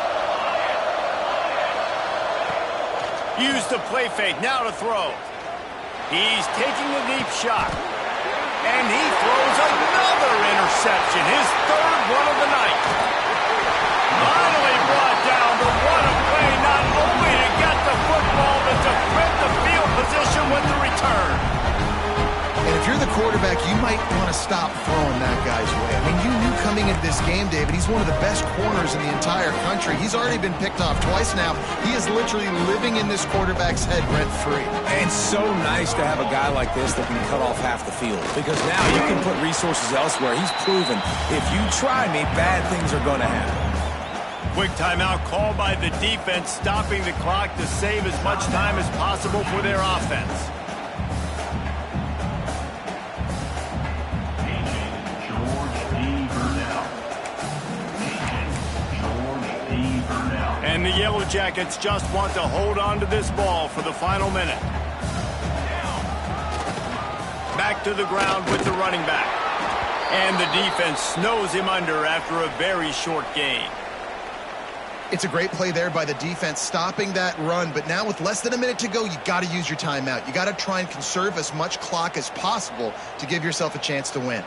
Use the play fake. Now to throw. He's taking a deep shot. And he throws another interception. His 3rd one of the night. Finally brought down to what a play, not only to get the football, but to print the field position with the return. And if you're the quarterback, you might want to stop throwing that guy's way. I mean, you knew coming into this game, David, he's one of the best corners in the entire country. He's already been picked off twice now. He is literally living in this quarterback's head rent-free. And it's so nice to have a guy like this that can cut off half the field, because now you can put resources elsewhere. He's proven if you try me, bad things are going to happen. Quick timeout called by the defense, stopping the clock to save as much time as possible for their offense. And the Yellow Jackets just want to hold on to this ball for the final minute. Back to the ground with the running back. And the defense snows him under after a very short gain. It's a great play there by the defense, stopping that run. But now with less than a minute to go, you got to use your timeout. You got to try and conserve as much clock as possible to give yourself a chance to win.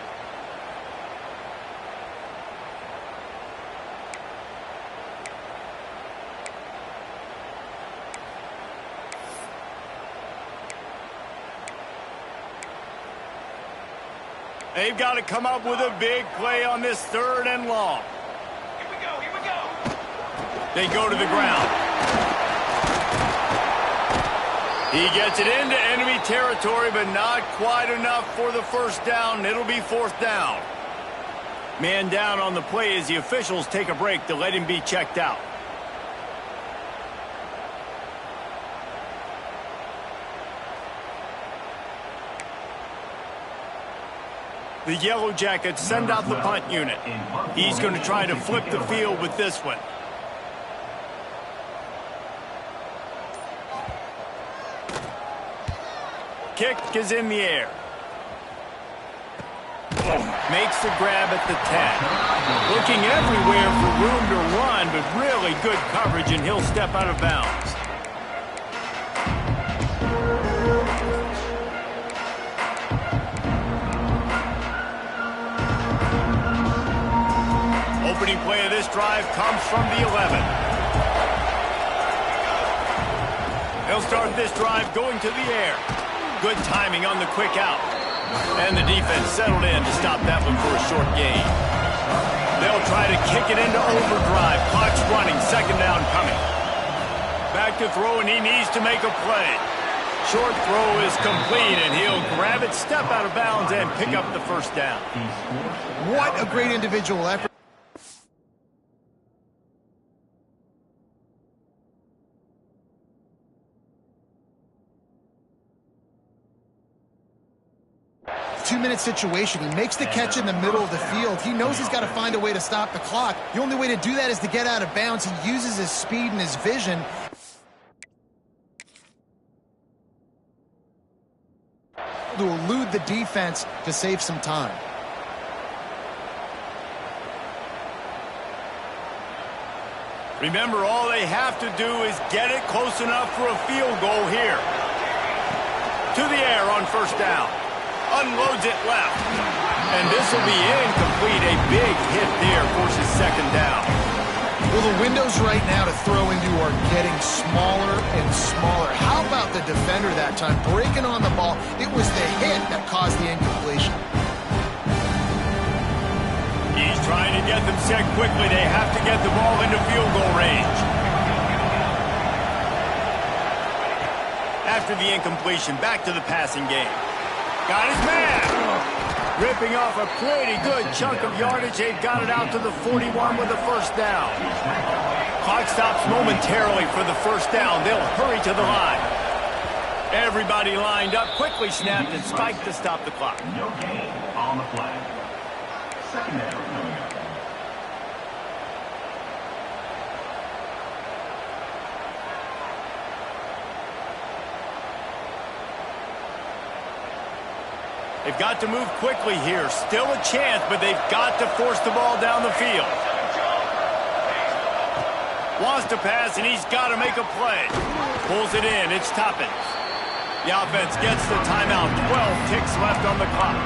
They've got to come up with a big play on this 3rd and long. Here we go, here we go. They go to the ground. He gets it into enemy territory, but not quite enough for the 1st down. It'll be 4th down. Man down on the play as the officials take a break to let him be checked out. The Yellow Jackets send out the punt unit. He's going to try to flip the field with this one. Kick is in the air. Makes the grab at the 10. Looking everywhere for room to run, but really good coverage, and he'll step out of bounds. Opening play of this drive comes from the 11. They'll start this drive going to the air. Good timing on the quick out. And the defense settled in to stop that one for a short gain. They'll try to kick it into overdrive. Clock's running, 2nd down coming. Back to throw, and he needs to make a play. Short throw is complete, and he'll grab it, step out of bounds, and pick up the 1st down. What a great individual effort. 2-minute situation. He makes the catch in the middle of the field. He knows he's got to find a way to stop the clock. The only way to do that is to get out of bounds. He uses his speed and his vision to elude the defense to save some time. Remember, all they have to do is get it close enough for a field goal here. To the air on 1st down. Unloads it left. And this will be incomplete. A big hit there forces 2nd down. Well, the windows right now to throw into are getting smaller and smaller. How about the defender that time breaking on the ball? It was the hit that caused the incompletion. He's trying to get them set quickly. They have to get the ball into field goal range. After the incompletion, back to the passing game. Got his man. Ripping off a pretty good chunk of yardage. They've got it out to the 41 with the 1st down. Clock stops momentarily for the 1st down. They'll hurry to the line. Everybody lined up, quickly snapped and spiked to stop the clock. No gain on the flag. 2nd down coming up. They've got to move quickly here. Still a chance, but they've got to force the ball down the field. Wants to pass, and he's got to make a play. Pulls it in. It's Toppin. The offense gets the timeout. 12 ticks left on the clock.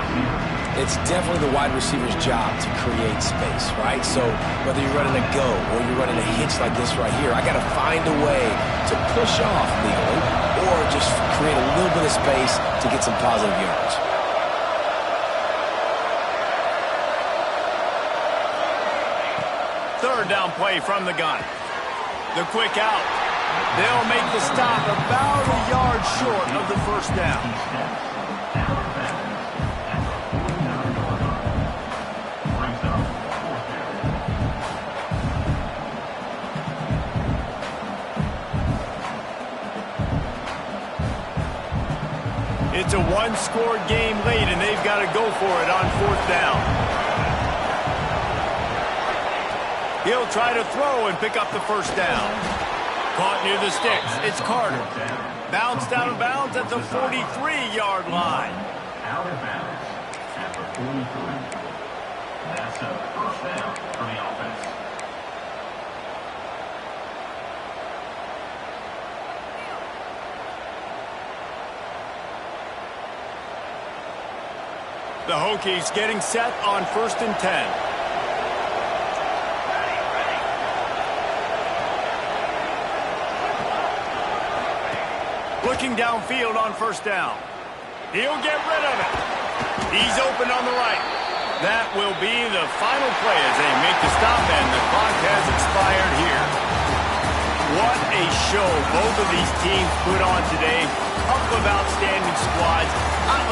It's definitely the wide receiver's job to create space, right? So whether you're running a go or you're running a hitch like this right here, I got to find a way to push off legally or just create a little bit of space to get some positive yards. 3rd down play from the gun. The quick out. They'll make the stop about a yard short of the 1st down. It's a 1-score game late, and they've got to go for it on 4th down. He'll try to throw and pick up the 1st down. Caught near the sticks. It's Carter. Bounced out of bounds at the 43-yard line. Out of bounds at the 43. That's a 1st down for the offense. The Hokies getting set on 1st and 10. Looking downfield on 1st down. He'll get rid of it. He's open on the right. That will be the final play as they make the stop, and the clock has expired here. What a show both of these teams put on today. Couple of outstanding squads.